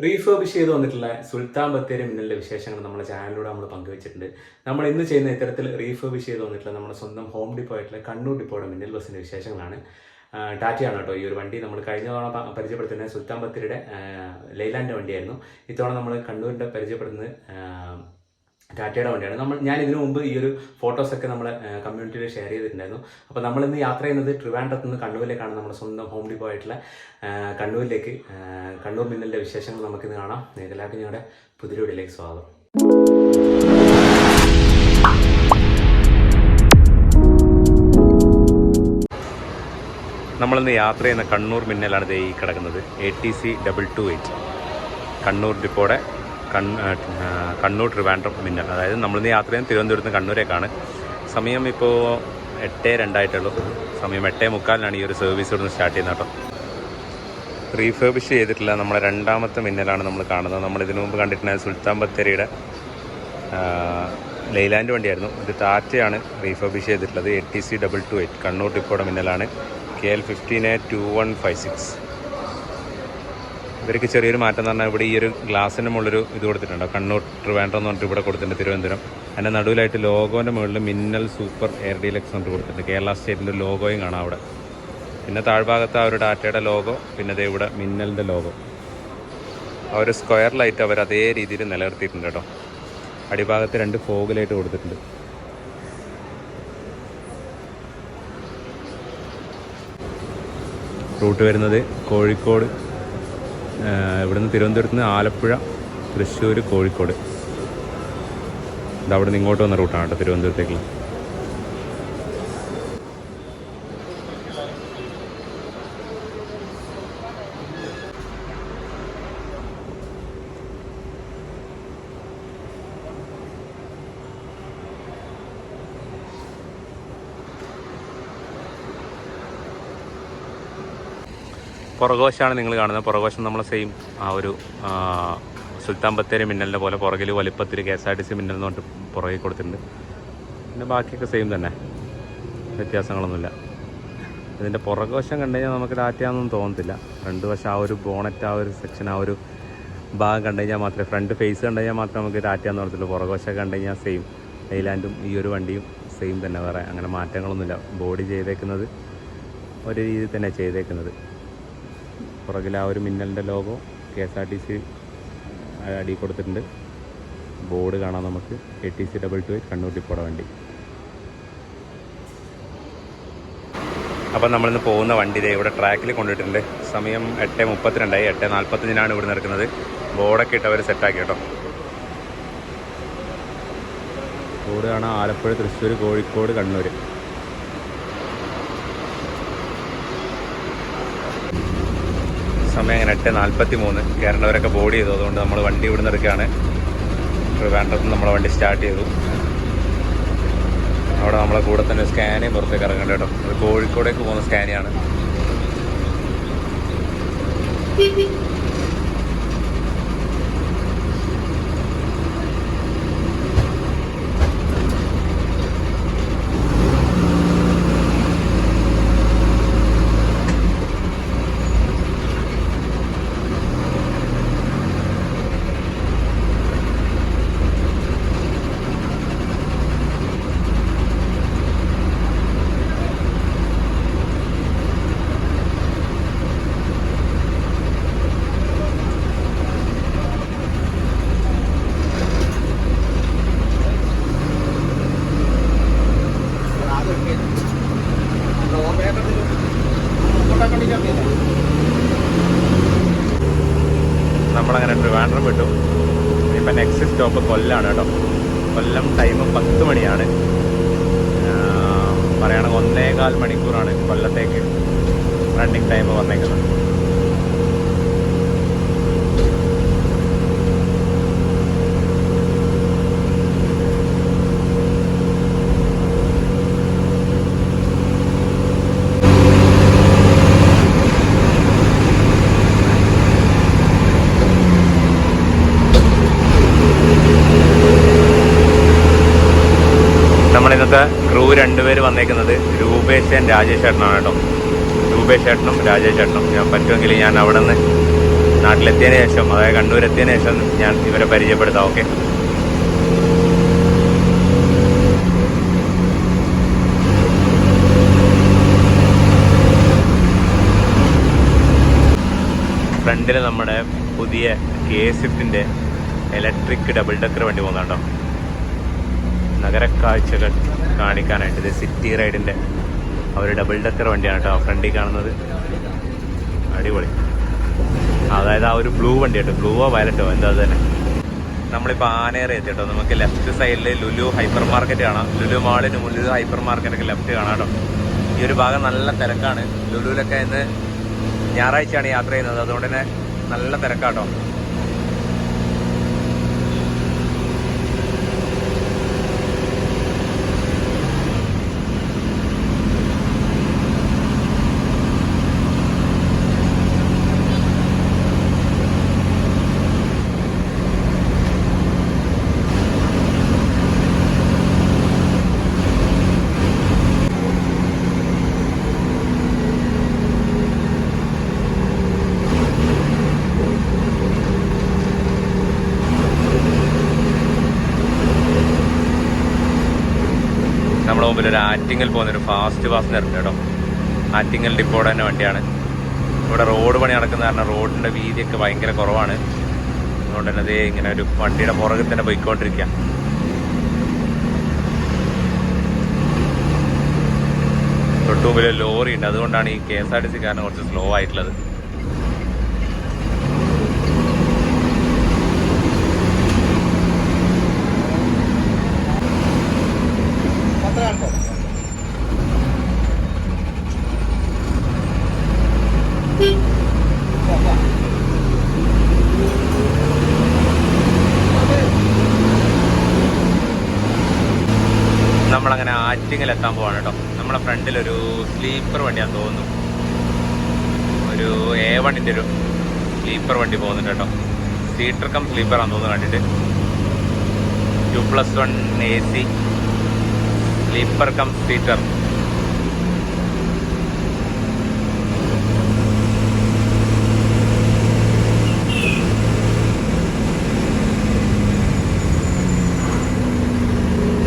Refurbish ചെയ്ത് വന്നിട്ടുള്ള സുൽത്താൻ ബത്തേരി മിന്നലിൻ്റെ വിശേഷങ്ങൾ നമ്മുടെ ചാനലിലൂടെ നമ്മൾ പങ്കുവച്ചിട്ടുണ്ട്. നമ്മൾ ഇന്ന് ചെയ്യുന്ന ഇത്തരത്തിൽ റീഫർബിഷ് ചെയ്ത് വന്നിട്ടുള്ള നമ്മുടെ സ്വന്തം ഹോം ഡിപ്പോ ആയിട്ടുള്ള കണ്ണൂർ ഡിപ്പോയുടെ മിന്നൽ ബസ്സിൻ്റെ വിശേഷങ്ങളാണ്. ടാറ്റയാണ് കേട്ടോ ഈ ഒരു വണ്ടി. നമ്മൾ കഴിഞ്ഞ തവണ പരിചയപ്പെടുത്തുന്നത് സുൽത്താൻ ബത്തേരിയുടെ ലൈലാൻഡിൻ്റെ വണ്ടിയായിരുന്നു. ഇത്തവണ നമ്മൾ കണ്ണൂരിൻ്റെ പരിചയപ്പെടുത്തുന്നത് ടാറ്റയുടെ വണ്ടിയാണ്. ഞാൻ ഇതിനു മുമ്പ് ഈ ഒരു ഫോട്ടോസൊക്കെ നമ്മുടെ കമ്മ്യൂണിറ്റിയിൽ ഷെയർ ചെയ്തിട്ടുണ്ടായിരുന്നു. അപ്പോൾ നമ്മളിന്ന് യാത്ര ചെയ്യുന്നത് ട്രിവാൻഡ്രത്ത് നിന്ന് കണ്ണൂരിലേക്കാണ്. നമ്മുടെ സ്വന്തം ഹോം ഡിപ്പോ ആയിട്ടുള്ള കണ്ണൂരിലേക്ക്. കണ്ണൂർ മിന്നലിൻ്റെ വിശേഷങ്ങൾ നമുക്കിന്ന് കാണാം. എല്ലാവർക്കും ഞങ്ങളുടെ പുതിയ വീഡിയോയിലേക്ക് സ്വാഗതം. നമ്മളിന്ന് യാത്ര ചെയ്യുന്ന കണ്ണൂർ മിന്നലാണ് ഈ കിടക്കുന്നത്. ATC 228 കണ്ണൂർ ഡിപ്പോയുടെ കണ്ണൂർ ട്രിവാൻഡ്രം മിന്നൽ. അതായത് നമ്മളിന്ന് യാത്ര ചെയ്യുന്നത് തിരുവനന്തപുരത്ത് നിന്ന് കണ്ണൂരേക്കാണ്. സമയം ഇപ്പോൾ 8:02 ആയിട്ടുള്ളൂ. സമയം 8:45 ഈ ഒരു സർവീസ് ഇവിടുന്ന് സ്റ്റാർട്ട് ചെയ്യുന്നത് കേട്ടോ. റീഫർബിഷ് ചെയ്തിട്ടില്ല നമ്മളെ രണ്ടാമത്തെ മിന്നലാണ് നമ്മൾ കാണുന്നത്. നമ്മളിതിനു മുമ്പ് കണ്ടിട്ടുണ്ടായത് സുൽത്താൻ ബത്തേരിയുടെ ലൈലാൻഡ് വണ്ടിയായിരുന്നു. ഇത് ടാറ്റയാണ് റീഫർബിഷ് ചെയ്തിട്ടുള്ളത്. ATC 228 കണ്ണൂർ ഡിപ്പോയുടെ മിന്നലാണ്. KL 15A2156. ഇവർക്ക് ചെറിയൊരു മാറ്റം എന്ന് പറഞ്ഞാൽ ഇവിടെ ഈ ഒരു ഗ്ലാസിൻ്റെ മുകളിലൊരു ഇത് കൊടുത്തിട്ടുണ്ട്. കണ്ണൂർ ട്രിവാൻഡ്രം എന്ന് പറഞ്ഞിട്ട് ഇവിടെ കൊടുത്തിട്ടുണ്ട് തിരുവനന്തപുരം. അതിൻ്റെ നടുവിലായിട്ട് ലോഗോൻ്റെ മുകളിൽ മിന്നൽ സൂപ്പർ എയർ ഡീലക്സ് എന്നിട്ട് കൊടുത്തിട്ടുണ്ട്. കേരള സ്റ്റേറ്റിൻ്റെ ലോഗോയും കാണാം അവിടെ. പിന്നെ താഴ്ഭാഗത്ത് ആ ഒരു ടാറ്റയുടെ ലോഗോ, പിന്നെ അതേ ഇവിടെ മിന്നലിൻ്റെ ലോഗോ. ആ ഒരു സ്ക്വയർ ലൈറ്റ് അവർ അതേ രീതിയിൽ നിലനിർത്തിയിട്ടുണ്ട് കേട്ടോ. അടിഭാഗത്ത് 2 ഫോഗ് ലൈറ്റ് കൊടുത്തിട്ടുണ്ട്. റൂട്ട് വരുന്നത് കോഴിക്കോട്, ഇവിടുന്ന് തിരുവനന്തപുരത്ത് നിന്ന് ആലപ്പുഴ, തൃശ്ശൂർ, കോഴിക്കോട്. ഇത് അവിടെ നിന്ന് ഇങ്ങോട്ട് വന്ന റൂട്ടാണ് കേട്ടോ തിരുവനന്തപുരത്തേക്ക്. പുറകോശമാണ് നിങ്ങൾ കാണുന്നത്. പുറകോശം നമ്മളെ സെയിം ആ ഒരു സുൽത്താൻ ബത്തേരി മിന്നലിൻ്റെ പോലെ പുറകിൽ വലിപ്പത്തിൽ KSRTC മിന്നൽ എന്ന് പറഞ്ഞിട്ട് പുറകിൽ കൊടുത്തിട്ടുണ്ട്. പിന്നെ ബാക്കിയൊക്കെ സെയിം തന്നെ, വ്യത്യാസങ്ങളൊന്നുമില്ല. ഇതിൻ്റെ പുറകോശം കണ്ടു കഴിഞ്ഞാൽ നമുക്ക് ടാറ്റയാണെന്നൊന്നും തോന്നത്തില്ല. ഫ്രണ്ട് വശം ആ ഒരു ബോണറ്റ്, ആ ഒരു സെക്ഷൻ, ആ ഒരു ഭാഗം കണ്ടു കഴിഞ്ഞാൽ മാത്രമേ, ഫ്രണ്ട് ഫേസ് കണ്ടു കഴിഞ്ഞാൽ മാത്രമേ നമുക്ക് ടാറ്റയാന്ന് തോന്നത്തുള്ളൂ. പുറകോശം കണ്ടു കഴിഞ്ഞാൽ സെയിം. ലൈലാൻഡും ഈ ഒരു വണ്ടിയും സെയിം തന്നെ, വേറെ അങ്ങനെ മാറ്റങ്ങളൊന്നുമില്ല. ബോഡി ചെയ്തേക്കുന്നത് ഒരു രീതിയിൽ തന്നെ ചെയ്തേക്കുന്നത്. പുറകിൽ ആ ഒരു മിന്നലിൻ്റെ ലോഗോ KSRTC അടി കൊടുത്തിട്ടുണ്ട്. ബോർഡ് കാണാം നമുക്ക്. ATC 228 കണ്ണൂർ ഡിപ്പോയുടെ വണ്ടി. അപ്പം നമ്മളിന്ന് പോകുന്ന വണ്ടി ഇവിടെ ട്രാക്കിൽ കൊണ്ടിട്ടുണ്ട്. സമയം 8:32 8:45 ഇവിടെ നിൽക്കുന്നത്. ബോർഡൊക്കെ ഇട്ട് അവർ സെറ്റാക്കി കേട്ടോ. ബോർഡ് കാണാം. ആലപ്പുഴ, തൃശ്ശൂർ, കോഴിക്കോട്, കണ്ണൂർ. സമയം അങ്ങനെ 8:43. കയറേണ്ടവരൊക്കെ ബോർഡ് ചെയ്തു. അതുകൊണ്ട് നമ്മൾ വണ്ടി ഇവിടെ നിന്ന് എടുക്കുകയാണ്. ട്രിവാൻഡ്രത്ത് നിന്ന് നമ്മളെ വണ്ടി സ്റ്റാർട്ട് ചെയ്തു. അവിടെ നമ്മളെ കൂടെ തന്നെ സ്കാനി പുറത്തേക്ക് ഇറങ്ങേണ്ട കേട്ടോ. അത് കോഴിക്കോടേക്ക് പോകുന്ന സ്കാനിയാണ്. നമ്മളങ്ങനെ ട്രിവാൻഡ്രം വിട്ടു. ഇപ്പം നെക്സ്റ്റ് സ്റ്റോപ്പ് കൊല്ലമാണ് കേട്ടോ. കൊല്ലം ടൈം 10 മണിയാണ്. പറയുകയാണെങ്കിൽ 1.25 മണിക്കൂറാണ് കൊല്ലത്തേക്ക് റണ്ണിങ് ടൈം വന്നേക്കുന്നത്. നമ്മളിന്നത്തെ ക്രൂ 2 പേര് വന്നേക്കുന്നത് രൂപേഷ് രാജേഷ് ചേട്ടനാണ് കേട്ടോ. രൂപേഷ് ചേട്ടനും രാജേഷ് ചേട്ടനും. ഞാൻ പറ്റുമെങ്കിൽ ഞാൻ അവിടെ നിന്ന് നാട്ടിലെത്തിയതിന് ശേഷം, അതായത് കണ്ണൂരെത്തിയതിന് ശേഷം ഞാൻ ഇവരെ പരിചയപ്പെടുത്താം. ഓക്കെ. ഫ്രണ്ടിൽ നമ്മുടെ പുതിയ K-Swiftന്റെ ഇലക്ട്രിക് ഡബിൾ ഡെക്കർ വണ്ടി പോകുന്നുണ്ടോ. നഗരക്കാഴ്ചകൾ കാണിക്കാനായിട്ട് ഇത് സിറ്റി റൈഡിൻ്റെ ഒരു ഡബിൾ ഡെക്കർ വണ്ടിയാണ് കേട്ടോ ഫ്രണ്ടിൽ കാണുന്നത്. അടിപൊളി. അതായത് ആ ഒരു ബ്ലൂ വണ്ടി കേട്ടോ, ബ്ലൂവോ വയലറ്റോ എന്താ തന്നെ. നമ്മളിപ്പോൾ ആനേറെ എത്തി കേട്ടോ. നമുക്ക് ലെഫ്റ്റ് സൈഡിൽ ലുലു ഹൈപ്പർ മാർക്കറ്റ് കാണാം. ലുലു മാളിന് ലുലു ഹൈപ്പർ മാർക്കറ്റൊക്കെ ലെഫ്റ്റ് കാണാം കേട്ടോ. ഈ ഒരു ഭാഗം നല്ല തിരക്കാണ്. ലുലുവിലൊക്കെ ഇന്ന് ഞായറാഴ്ചയാണ് യാത്ര ചെയ്യുന്നത്, അതുകൊണ്ട് തന്നെ നല്ല തിരക്കാട്ടോ. നമ്മുടെ മുമ്പിൽ ഒരു ആറ്റിങ്ങൽ പോകുന്നൊരു ഫാസ്റ്റ് പാസഞ്ചർ ഉണ്ട് കേട്ടോ. ആറ്റിങ്ങൽ ഡിപ്പോടെ തന്നെ വണ്ടിയാണ്. ഇവിടെ റോഡ് പണി നടക്കുന്ന കാരണം റോഡിൻ്റെ വീതിയൊക്കെ ഭയങ്കര കുറവാണ്. അതുകൊണ്ട് തന്നെ അതേ ഇങ്ങനെ ഒരു വണ്ടിയുടെ പുറകിൽ തന്നെ പോയിക്കൊണ്ടിരിക്കുക. തൊട്ടു മുമ്പിൽ ലോറി ഉണ്ട്, അതുകൊണ്ടാണ് ഈ KSRTC കാരണം കുറച്ച് സ്ലോ ആയിട്ടുള്ളത്. നമ്മളങ്ങനെ ആറ്റിങ്ങൽ എത്താൻ പോവാണ് കേട്ടോ. നമ്മളെ ഫ്രണ്ടിലൊരു സ്ലീപ്പർ വണ്ടിയാന്ന് തോന്നുന്നു, ഒരു A1ൻ്റെ ഒരു സ്ലീപ്പർ വണ്ടി പോകുന്നുണ്ട് കേട്ടോ. സീറ്റർ കം സ്ലീപ്പറാന്ന് തോന്നുന്നു കണ്ടിട്ട്. 2+1 AC സ്ലീപ്പർ കം സീറ്റർ.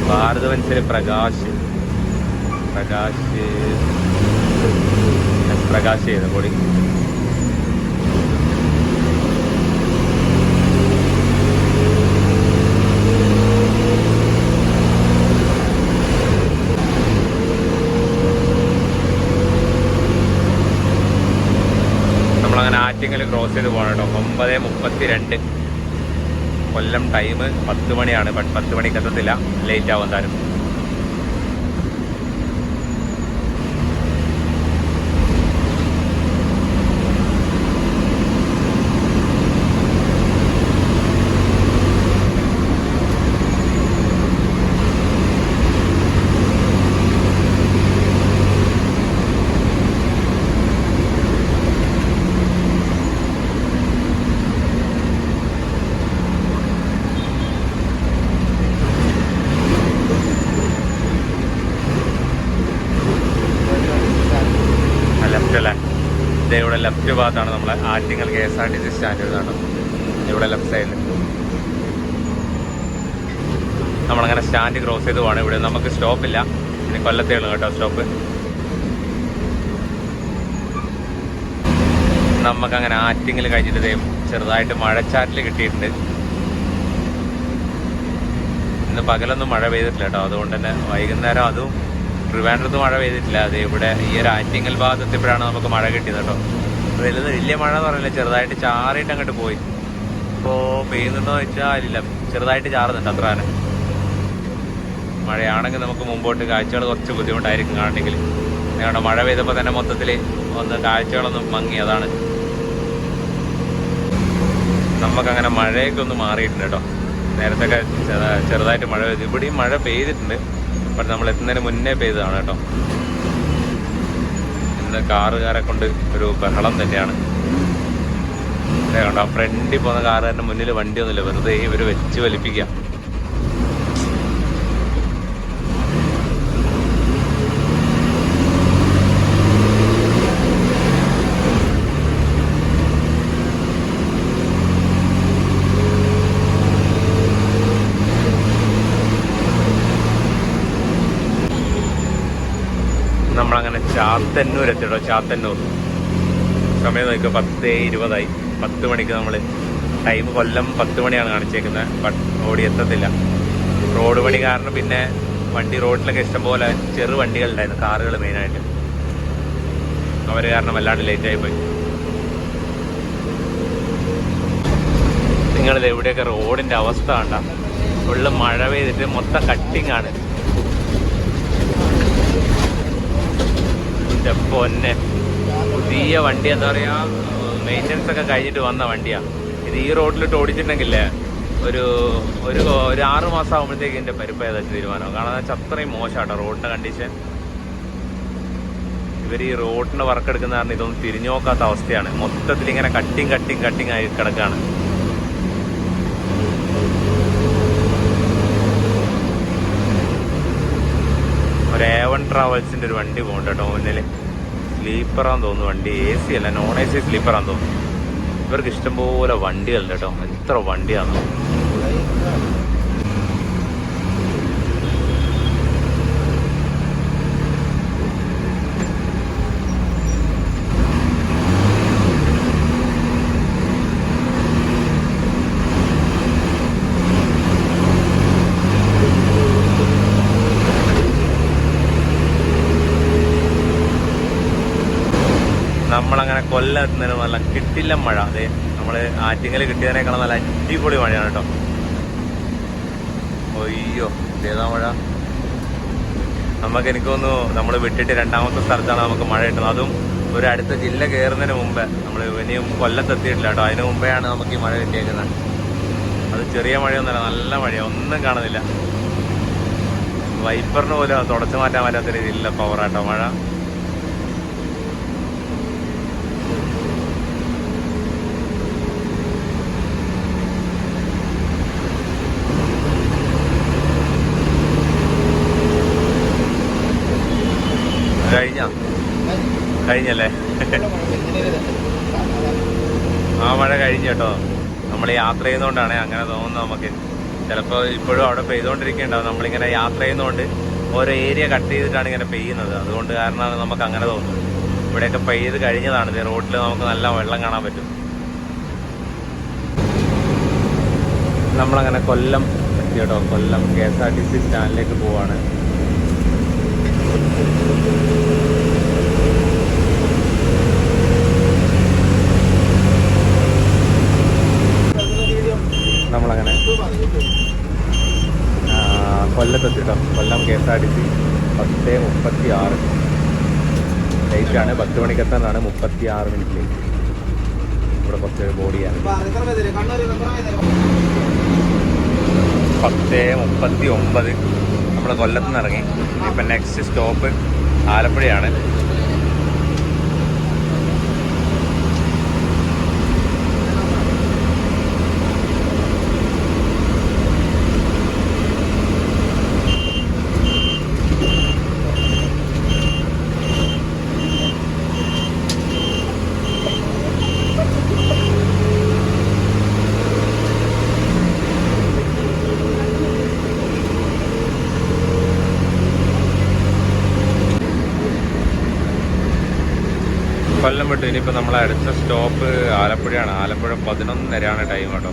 ഭാരതവൻസിൽ പ്രകാശ് ചെയ്ത കൂടി. നമ്മളങ്ങനെ ആറ്റിങ്ങൽ ക്രോസ് ചെയ്ത് പോകണം കേട്ടോ. 9:32 കൊല്ലം. ടൈം 10 മണിയാണ്. 10 മണിക്ക് എത്തത്തില്ല, ലേറ്റ് ആവും എന്തായാലും. ഇവിടെ ലെഫ്റ്റ് ഭാഗത്താണ് നമ്മളെ ആറ്റിങ്ങൽ KSRTC സ്റ്റാൻഡ് കാണും. ഇവിടെ ലെഫ്റ്റ് സൈഡിൽ നമ്മളങ്ങനെ സ്റ്റാൻഡ് ക്രോസ് ചെയ്ത് പോകണം. ഇവിടെ നമുക്ക് സ്റ്റോപ്പില്ല, ഇനി കൊല്ലത്തേ ഉള്ളൂ കേട്ടോ സ്റ്റോപ്പ്. നമുക്കങ്ങനെ ആറ്റിങ്ങൽ കഴിഞ്ഞിട്ട് ചെറുതായിട്ട് മഴച്ചാറ്റിൽ കിട്ടിയിട്ടുണ്ട്. ഇന്ന് പകലൊന്നും മഴ പെയ്തിട്ടില്ല കേട്ടോ, അതുകൊണ്ട് തന്നെ വൈകുന്നേരം അതും ട്രിവാൻഡ്രത്ത് മഴ പെയ്തിട്ടില്ല. അത് ഇവിടെ ഈ ഒരു ആറ്റിങ്ങൽ ഭാഗത്തെത്തിയപ്പോഴാണ് നമുക്ക് മഴ കിട്ടിയത് കേട്ടോ. വലിയ മഴ എന്ന് പറഞ്ഞില്ല, ചെറുതായിട്ട് ചാറിയിട്ട് അങ്ങോട്ട് പോയി. ഇപ്പോൾ പെയ്യുന്നുണ്ടോ എന്ന് വെച്ചാൽ ഇല്ല, ചെറുതായിട്ട് ചാറുന്നുണ്ട് അത്ര തന്നെ. മഴയാണെങ്കിൽ നമുക്ക് മുമ്പോട്ട് കാഴ്ചകൾ കുറച്ച് ബുദ്ധിമുട്ടായിരിക്കും കാണണമെങ്കിൽ. ഞങ്ങളുടെ മഴ പെയ്തപ്പോൾ തന്നെ മൊത്തത്തിൽ ഒന്ന് കാഴ്ചകളൊന്നും മങ്ങി. അതാണ് നമുക്കങ്ങനെ മഴയൊക്കെ ഒന്ന് മാറിയിട്ടുണ്ട് കേട്ടോ. നേരത്തെ ചെറുതായിട്ട് മഴ പെയ്തു. ഇവിടെയും മഴ പെയ്തിട്ടുണ്ട്, പക്ഷെ നമ്മൾ എത്തുന്നതിന് മുന്നേ പെയ്തതാണ് കേട്ടോ. ഇന്ന് കാറുകാരെ കൊണ്ട് ഒരു ബഹളം തന്നെയാണ്. കണ്ടോ, ഫ്രണ്ടിൽ പോകുന്ന കാറുകാരൻ്റെ മുന്നിൽ വണ്ടിയൊന്നുമില്ല, വെറുതെ ഇവർ വെച്ച് വലിപ്പിക്കുക. നമ്മളങ്ങനെ ചാത്തന്നൂർ എത്തിട്ടോ. ചാത്തന്നൂർ സമയം നോക്കുക 10:20 10 മണിക്ക് നമ്മൾ ടൈം. കൊല്ലം 10 മണിയാണ് കാണിച്ചേക്കുന്നത്. ബട്ട് ഓടി എത്തത്തില്ല. റോഡ് പണി കാരണം പിന്നെ വണ്ടി റോഡിലൊക്കെ ഇഷ്ടംപോലെ ചെറു വണ്ടികളുണ്ടായിരുന്നു, കാറുകൾ മെയിനായിട്ട്. അവർ കാരണം വല്ലാണ്ട് ലേറ്റായി പോയി. നിങ്ങളിത് എവിടെയൊക്കെ റോഡിൻ്റെ അവസ്ഥ കണ്ട, ഫുള്ള് മഴ പെയ്തിട്ട് മൊത്തം കട്ടിങ് ആണ്. പൊന്നെ പുതിയ വണ്ടി, എന്താ പറയുക, മെയിൻ്റനൻസ് ഒക്കെ കഴിഞ്ഞിട്ട് വന്ന വണ്ടിയാണ് ഇത്. ഈ റോഡിലിട്ട് ഓടിച്ചിട്ടുണ്ടെങ്കിലേ ഒരു 6 മാസം ആകുമ്പോഴത്തേക്ക് എൻ്റെ പരിപ്പ് ഏതാ തീരുമാനം. കാരണം വെച്ചാൽ അത്രയും മോശമാട്ടോ റോഡിൻ്റെ കണ്ടീഷൻ. ഇവർ ഈ റോഡിൻ്റെ വർക്ക് എടുക്കുന്ന കാരണം ഇതൊന്നും തിരിഞ്ഞു നോക്കാത്ത അവസ്ഥയാണ്. മൊത്തത്തിൽ ഇങ്ങനെ കട്ടിങ് ആയി കിടക്കുകയാണ്. ഒരു A1 ട്രാവൽസിൻ്റെ ഒരു വണ്ടി പോകുന്നുണ്ട് കേട്ടോ മുന്നിൽ. സ്ലീപ്പറാന്ന് തോന്നുന്നു വണ്ടി. AC അല്ല, നോൺ AC സ്ലീപ്പറാന്ന് തോന്നുന്നു. ഇവർക്ക് ഇഷ്ടംപോലെ വണ്ടികളുണ്ട് കേട്ടോ. എത്ര വണ്ടിയാണെന്നോ. നമ്മളങ്ങനെ കൊല്ലം എത്തുന്നതിന് നല്ല കിട്ടില്ല മഴ. അതെ, നമ്മൾ ആറ്റിങ്ങൽ കിട്ടിയതിനേക്കാളും നല്ല അടിപൊളി മഴയാണ് കേട്ടോ. ഒയ്യോ, ഇതേതാ മഴ. എനിക്ക് തോന്നുന്നു നമ്മൾ വിട്ടിട്ട് 2ാമത്തെ സ്ഥലത്താണ് നമുക്ക് മഴ കിട്ടുന്നത്. അതും ഒരു അടുത്ത ജില്ല കയറുന്നതിന് മുമ്പേ. നമ്മൾ ഇനിയും കൊല്ലത്തെത്തിയിട്ടില്ല കേട്ടോ. അതിന് മുമ്പെയാണ് നമുക്ക് ഈ മഴ കിട്ടിയേക്കുന്നത്. അത് ചെറിയ മഴയൊന്നുമല്ല, നല്ല മഴയാണ്. ഒന്നും കാണുന്നില്ല. വൈപ്പറിന് പോലും തുടച്ചു മാറ്റാൻ പറ്റാത്ത രീതിയിലുള്ള പവറാട്ടോ മഴ. കഴിഞ്ഞല്ലേ? ആ മഴ കഴിഞ്ഞു കേട്ടോ. നമ്മൾ യാത്ര ചെയ്യുന്നതുകൊണ്ടാണ് അങ്ങനെ തോന്നുന്നത് നമുക്ക്. ചിലപ്പോൾ ഇപ്പോഴും അവിടെ പെയ്തുകൊണ്ടിരിക്കുന്നുണ്ടാവും. നമ്മളിങ്ങനെ യാത്ര ചെയ്യുന്നതുകൊണ്ട് ഓരോ ഏരിയ കട്ട് ചെയ്തിട്ടാണ് ഇങ്ങനെ പെയ്യുന്നത്. അതുകൊണ്ട് കാരണമാണ് നമുക്ക് അങ്ങനെ തോന്നുന്നത്. ഇവിടെയൊക്കെ പെയ്ത് കഴിഞ്ഞതാണ്. റോഡിൽ നമുക്ക് നല്ല വെള്ളം കാണാൻ പറ്റും. നമ്മളങ്ങനെ കൊല്ലം എത്തി കേട്ടോ. കൊല്ലം KSRTC സ്റ്റാൻഡിലേക്ക് പോവാണ്. നമ്മളങ്ങനെ കൊല്ലത്തെത്തി കേട്ടോ. കൊല്ലം KSRTC 10:36 ലൈറ്റാണ്. 10 മണിക്ക് എത്താനാണ്. 36 മിനിറ്റ് ലേറ്റ്. ഇവിടെ കുറച്ച് ബോഡിയാണ്. 10:39 നമ്മൾ കൊല്ലത്ത് നിന്ന് ഇറങ്ങി. ഇപ്പം നെക്സ്റ്റ് സ്റ്റോപ്പ് ആലപ്പുഴയാണ്. കൊല്ലം വിട്ടു. ഇനിയിപ്പോൾ നമ്മളെ അടുത്ത സ്റ്റോപ്പ് ആലപ്പുഴയാണ്. ആലപ്പുഴ 11:30 ടൈം കേട്ടോ.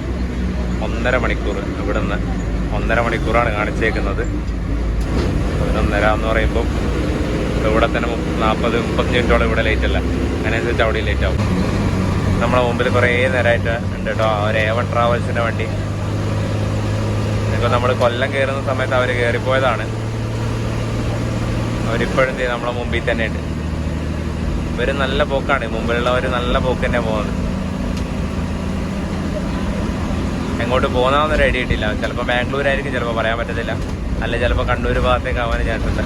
1.5 മണിക്കൂർ. ഇവിടെ നിന്ന് 1.5 മണിക്കൂറാണ് കാണിച്ചേക്കുന്നത്. 11:30 എന്ന് പറയുമ്പോൾ ഇവിടെ തന്നെ 40-35 മിനിറ്റോളം ഇവിടെ ലേറ്റ് അല്ല. അതിനനുസരിച്ച് അവിടെ ലേറ്റ് ആവും. നമ്മളെ മുമ്പിൽ കുറേ നേരമായിട്ട് ഉണ്ട് കേട്ടോ ഒരു A1 ട്രാവൽസിൻ്റെ വണ്ടി. ഇപ്പോൾ നമ്മൾ കൊല്ലം കയറുന്ന സമയത്ത് അവർ കയറിപ്പോയതാണ്. അവരിപ്പോഴും നമ്മളെ മുമ്പിൽ തന്നെ ഉണ്ട്. ഇവർ നല്ല പോക്കാണ്. മുമ്പിലുള്ളവർ നല്ല പോക്ക് തന്നെ പോകുന്നത്. എങ്ങോട്ട് പോകുന്നതെന്നൊരു ഐഡിയ കിട്ടില്ല. ചിലപ്പോൾ ബാംഗ്ലൂരായിരിക്കും, ചിലപ്പോൾ പറയാൻ പറ്റത്തില്ല. അല്ലെ ചിലപ്പോൾ കണ്ണൂർ ഭാഗത്തേക്ക് ആവാൻ ചാൻസ് ഉണ്ട്.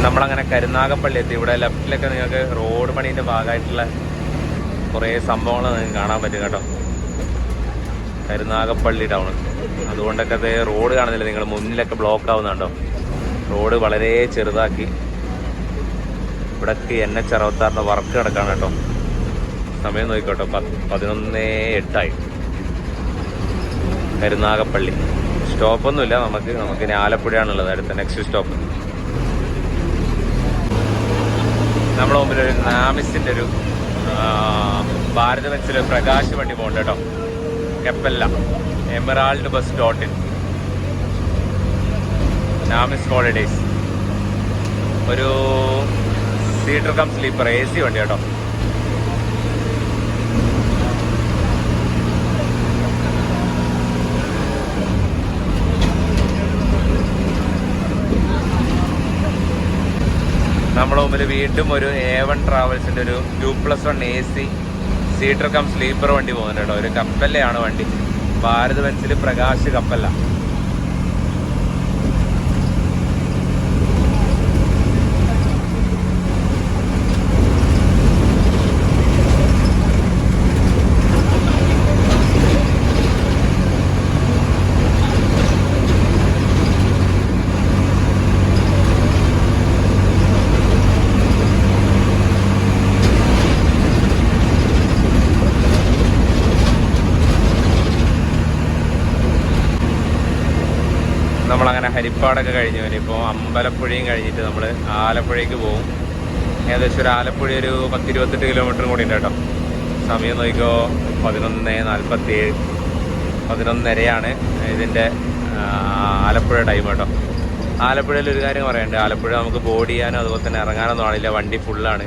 നമ്മളങ്ങനെ കരുനാഗപ്പള്ളി എത്തി. ഇവിടെ ലെഫ്റ്റിലൊക്കെ നിങ്ങൾക്ക് റോഡ് പണീൻ്റെ ഭാഗമായിട്ടുള്ള കുറേ സംഭവങ്ങൾ നിങ്ങൾക്ക് കാണാൻ പറ്റും കേട്ടോ. കരുനാഗപ്പള്ളി ടൗൺ. അതുകൊണ്ടൊക്കെ അത് റോഡ് കാണുന്നില്ല. നിങ്ങൾ മുന്നിലൊക്കെ ബ്ലോക്ക് ആവുന്നുണ്ടോ. റോഡ് വളരെ ചെറുതാക്കി. ഇവിടേക്ക് NH66 വർക്ക് കിടക്കാണ് കേട്ടോ. സമയം നോക്കിക്കോട്ടോ, 11:08 കരുനാഗപ്പള്ളി. സ്റ്റോപ്പൊന്നുമില്ല നമുക്ക് ഇനി ആലപ്പുഴയാണുള്ളത് അടുത്ത നെക്സ്റ്റ് സ്റ്റോപ്പ്. നമ്മുടെ മുമ്പിൽ ഒരു നാമിസിൻ്റെ ഒരു ഭാരത് ബെൻസിൽ പ്രകാശ് വണ്ടി പോകുന്നുണ്ട് കേട്ടോ. കെപ്പല്ല എമറാൾഡ് ബസ് ഡോട്ട് ഇൻ നാമിസ് ഹോളിഡേയ്സ്. ഒരു സീറ്റർ കം സ്ലീപ്പർ AC വണ്ടി കേട്ടോ. നമ്മുടെ മുമ്പിൽ വീണ്ടും ഒരു A1 ട്രാവൽസിൻ്റെ ഒരു 2+1 AC സീറ്റർ കം സ്ലീപ്പർ വണ്ടി പോകുന്നുണ്ട് കേട്ടോ. ഒരു കപ്പല്ലയാണ് വണ്ടി. ഭാരത് ബെൻസിൽ പ്രകാശ് കപ്പല്ല. നമ്മളങ്ങനെ ഹരിപ്പാടൊക്കെ കഴിഞ്ഞു. ഇനിയിപ്പോൾ അമ്പലപ്പുഴയും കഴിഞ്ഞിട്ട് നമ്മൾ ആലപ്പുഴയ്ക്ക് പോകും. ഏകദേശം ഒരു ആലപ്പുഴ ഒരു 10-28 കിലോമീറ്റർ കൂടി ഉണ്ട് കേട്ടോ. സമയം നോക്കിക്കോ 11:47, 11:30 ഇതിൻ്റെ ആലപ്പുഴ ടൈം കേട്ടോ. ആലപ്പുഴയിൽ ഒരു കാര്യം പറയാനുണ്ട്. ആലപ്പുഴ നമുക്ക് ബോർഡ് ചെയ്യാനോ അതുപോലെ തന്നെ ഇറങ്ങാനൊന്നും ആളില്ല, വണ്ടി ഫുള്ളാണ്.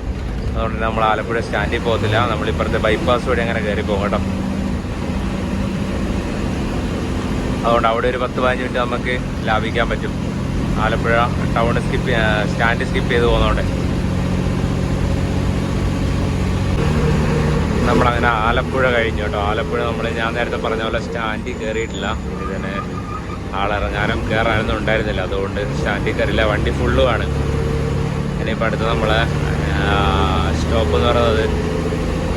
അതുകൊണ്ട് നമ്മൾ ആലപ്പുഴ സ്റ്റാൻഡിൽ പോകത്തില്ല. നമ്മളിപ്പുറത്തെ ബൈപ്പാസ് വഴി അങ്ങനെ കയറി പോകും കേട്ടോ. അതുകൊണ്ട് അവിടെ ഒരു 10-15 മിനിറ്റ് നമുക്ക് ലാഭിക്കാൻ പറ്റും. ആലപ്പുഴ ടൗൺ സ്റ്റാൻഡ് സ്കിപ്പ് ചെയ്ത് പോകുന്നതുകൊണ്ട് നമ്മളങ്ങനെ ആലപ്പുഴ കഴിഞ്ഞു കേട്ടോ. ആലപ്പുഴ ഞാൻ നേരത്തെ പറഞ്ഞ പോലെ സ്റ്റാൻഡിൽ കയറിയിട്ടില്ല. ഇനി തന്നെ ആളിറങ്ങാനും കയറാനൊന്നും ഉണ്ടായിരുന്നില്ല. അതുകൊണ്ട് സ്റ്റാൻഡിൽ കയറില്ല, വണ്ടി ഫുള്ളുമാണ്. ഇനിയിപ്പോൾ അടുത്ത് നമ്മളെ സ്റ്റോപ്പ് എന്ന് പറയുന്നത്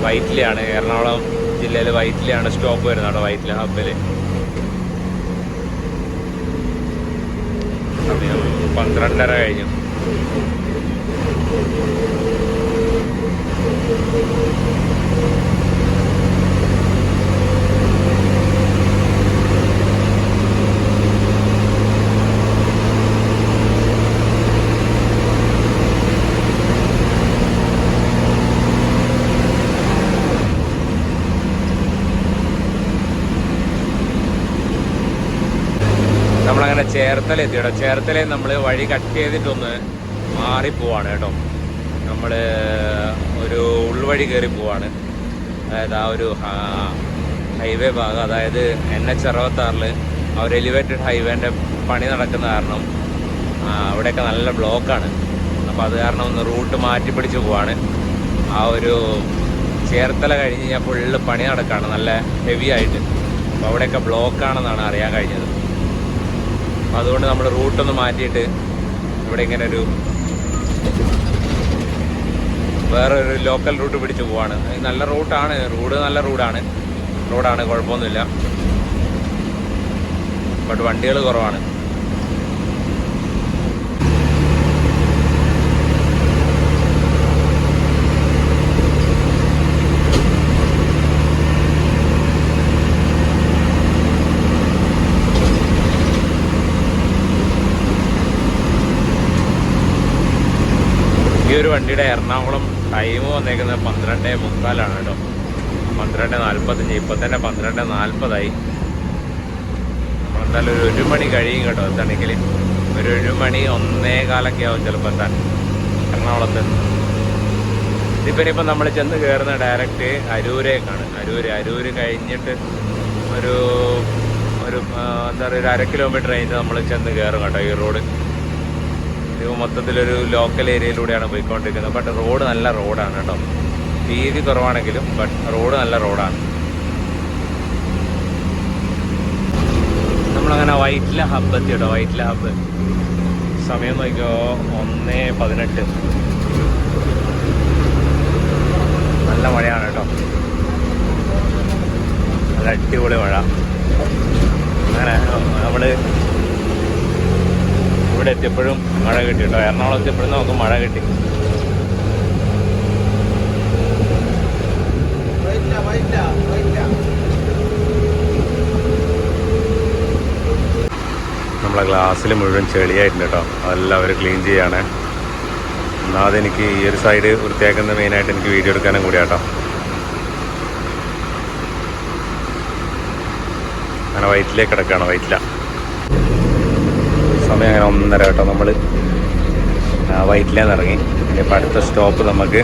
വൈറ്റിലയാണ്. എറണാകുളം ജില്ലയിൽ വൈറ്റിലയാണ് സ്റ്റോപ്പ് വരുന്നത് കേട്ടോ. വൈറ്റില ഹബ്ബിൽ. സമയം 12:30 കഴിഞ്ഞു. നമ്മളങ്ങനെ ചേർത്തല എത്തി കേട്ടോ. ചേർത്തലയിൽ നമ്മൾ വഴി കട്ട് ചെയ്തിട്ടൊന്ന് മാറിപ്പോവാണ് കേട്ടോ. നമ്മൾ ഒരു ഉൾവഴി കയറി പോവാണ്. അതായത് ആ ഒരു ഹൈവേ ഭാഗം, അതായത് NH 66 ആ ഒരു എലിവേറ്റഡ് ഹൈവേൻ്റെ പണി നടക്കുന്ന കാരണം അവിടെയൊക്കെ നല്ല ബ്ലോക്കാണ്. അപ്പോൾ അത് കാരണം ഒന്ന് റൂട്ട് മാറ്റി പിടിച്ച് പോവാണ്. ആ ഒരു ചേർത്തല കഴിഞ്ഞ് കഴിഞ്ഞാൽ ഫുള്ള് പണി നടക്കുകയാണ്, നല്ല ഹെവി ആയിട്ട്. അപ്പോൾ അവിടെയൊക്കെ ബ്ലോക്കാണെന്നാണ് അറിയാൻ കഴിഞ്ഞത്. അതുകൊണ്ട് നമ്മൾ റൂട്ടൊന്ന് മാറ്റിയിട്ട് ഇവിടെ ഇങ്ങനെ ഒരു വേറൊരു ലോക്കൽ റൂട്ട് പിടിച്ച് പോവാണ്. നല്ല റൂട്ടാണ്, നല്ല റോഡാണ്, കുഴപ്പമൊന്നുമില്ല. ബട്ട് വണ്ടികൾ കുറവാണ്. ഈ ഒരു വണ്ടിയുടെ എറണാകുളം ടൈം വന്നേക്കുന്നത് 12:45 കേട്ടോ. 12:45. ഇപ്പം തന്നെ 12:40 നമ്മളെന്തായാലും ഒരു 1 മണി കഴിയും കേട്ടോ എത്തണമെങ്കിൽ. ഒരു 1 മണി 1:15 ആവും ചിലപ്പോൾ എത്താൻ എറണാകുളത്ത്. ഇനിയിപ്പം നമ്മൾ ചെന്ന് കയറുന്ന ഡയറക്റ്റ് അരൂരേക്കാണ്. അരൂര് കഴിഞ്ഞിട്ട് ഒരു എന്താ പറയുക, ഒരു 1/2 കിലോമീറ്റർ കഴിഞ്ഞിട്ട് നമ്മൾ ചെന്ന് കയറും കേട്ടോ. ഈ റോഡ് മൊത്തത്തിലൊരു ലോക്കൽ ഏരിയയിലൂടെയാണ് പോയിക്കൊണ്ടിരിക്കുന്നത്. ബട്ട് റോഡ് നല്ല റോഡാണ് കേട്ടോ. വീതി കുറവാണെങ്കിലും ബട്ട് റോഡ് നല്ല റോഡാണ്. നമ്മളങ്ങനെ വൈറ്റില ഹബ്ബ് എത്തി കേട്ടോ. വൈറ്റില ഹബ്ബ് സമയം നോക്കിയോ 1:18. നല്ല മഴയാണ് കേട്ടോ, നല്ല അടിപൊളി മഴ. അങ്ങനെ നമ്മൾ ഇവിടെ എത്തിയപ്പോഴും മഴ കിട്ടി കേട്ടോ. എറണാകുളം എത്തിയപ്പോഴും നമുക്ക് മഴ കിട്ടി. നമ്മളെ ഗ്ലാസ്സിൽ മുഴുവൻ ചെളിയായിട്ടുണ്ട് കേട്ടോ. അതെല്ലാം അവർ ക്ലീൻ ചെയ്യാണ്. ഒന്നാമത് എനിക്ക് ഈ ഒരു സൈഡ് വൃത്തിയാക്കുന്ന മെയിനായിട്ട് എനിക്ക് വീഡിയോ എടുക്കാനും കൂടി കേട്ടോ. അങ്ങനെ വൈറ്റിലേക്ക് കിടക്കുകയാണ്. വൈറ്റില സമയം അങ്ങനെ 1:30 കേട്ടോ. നമ്മൾ വൈറ്റിലേന്ന് ഇറങ്ങി. ഇപ്പം അടുത്ത സ്റ്റോപ്പ് നമുക്ക്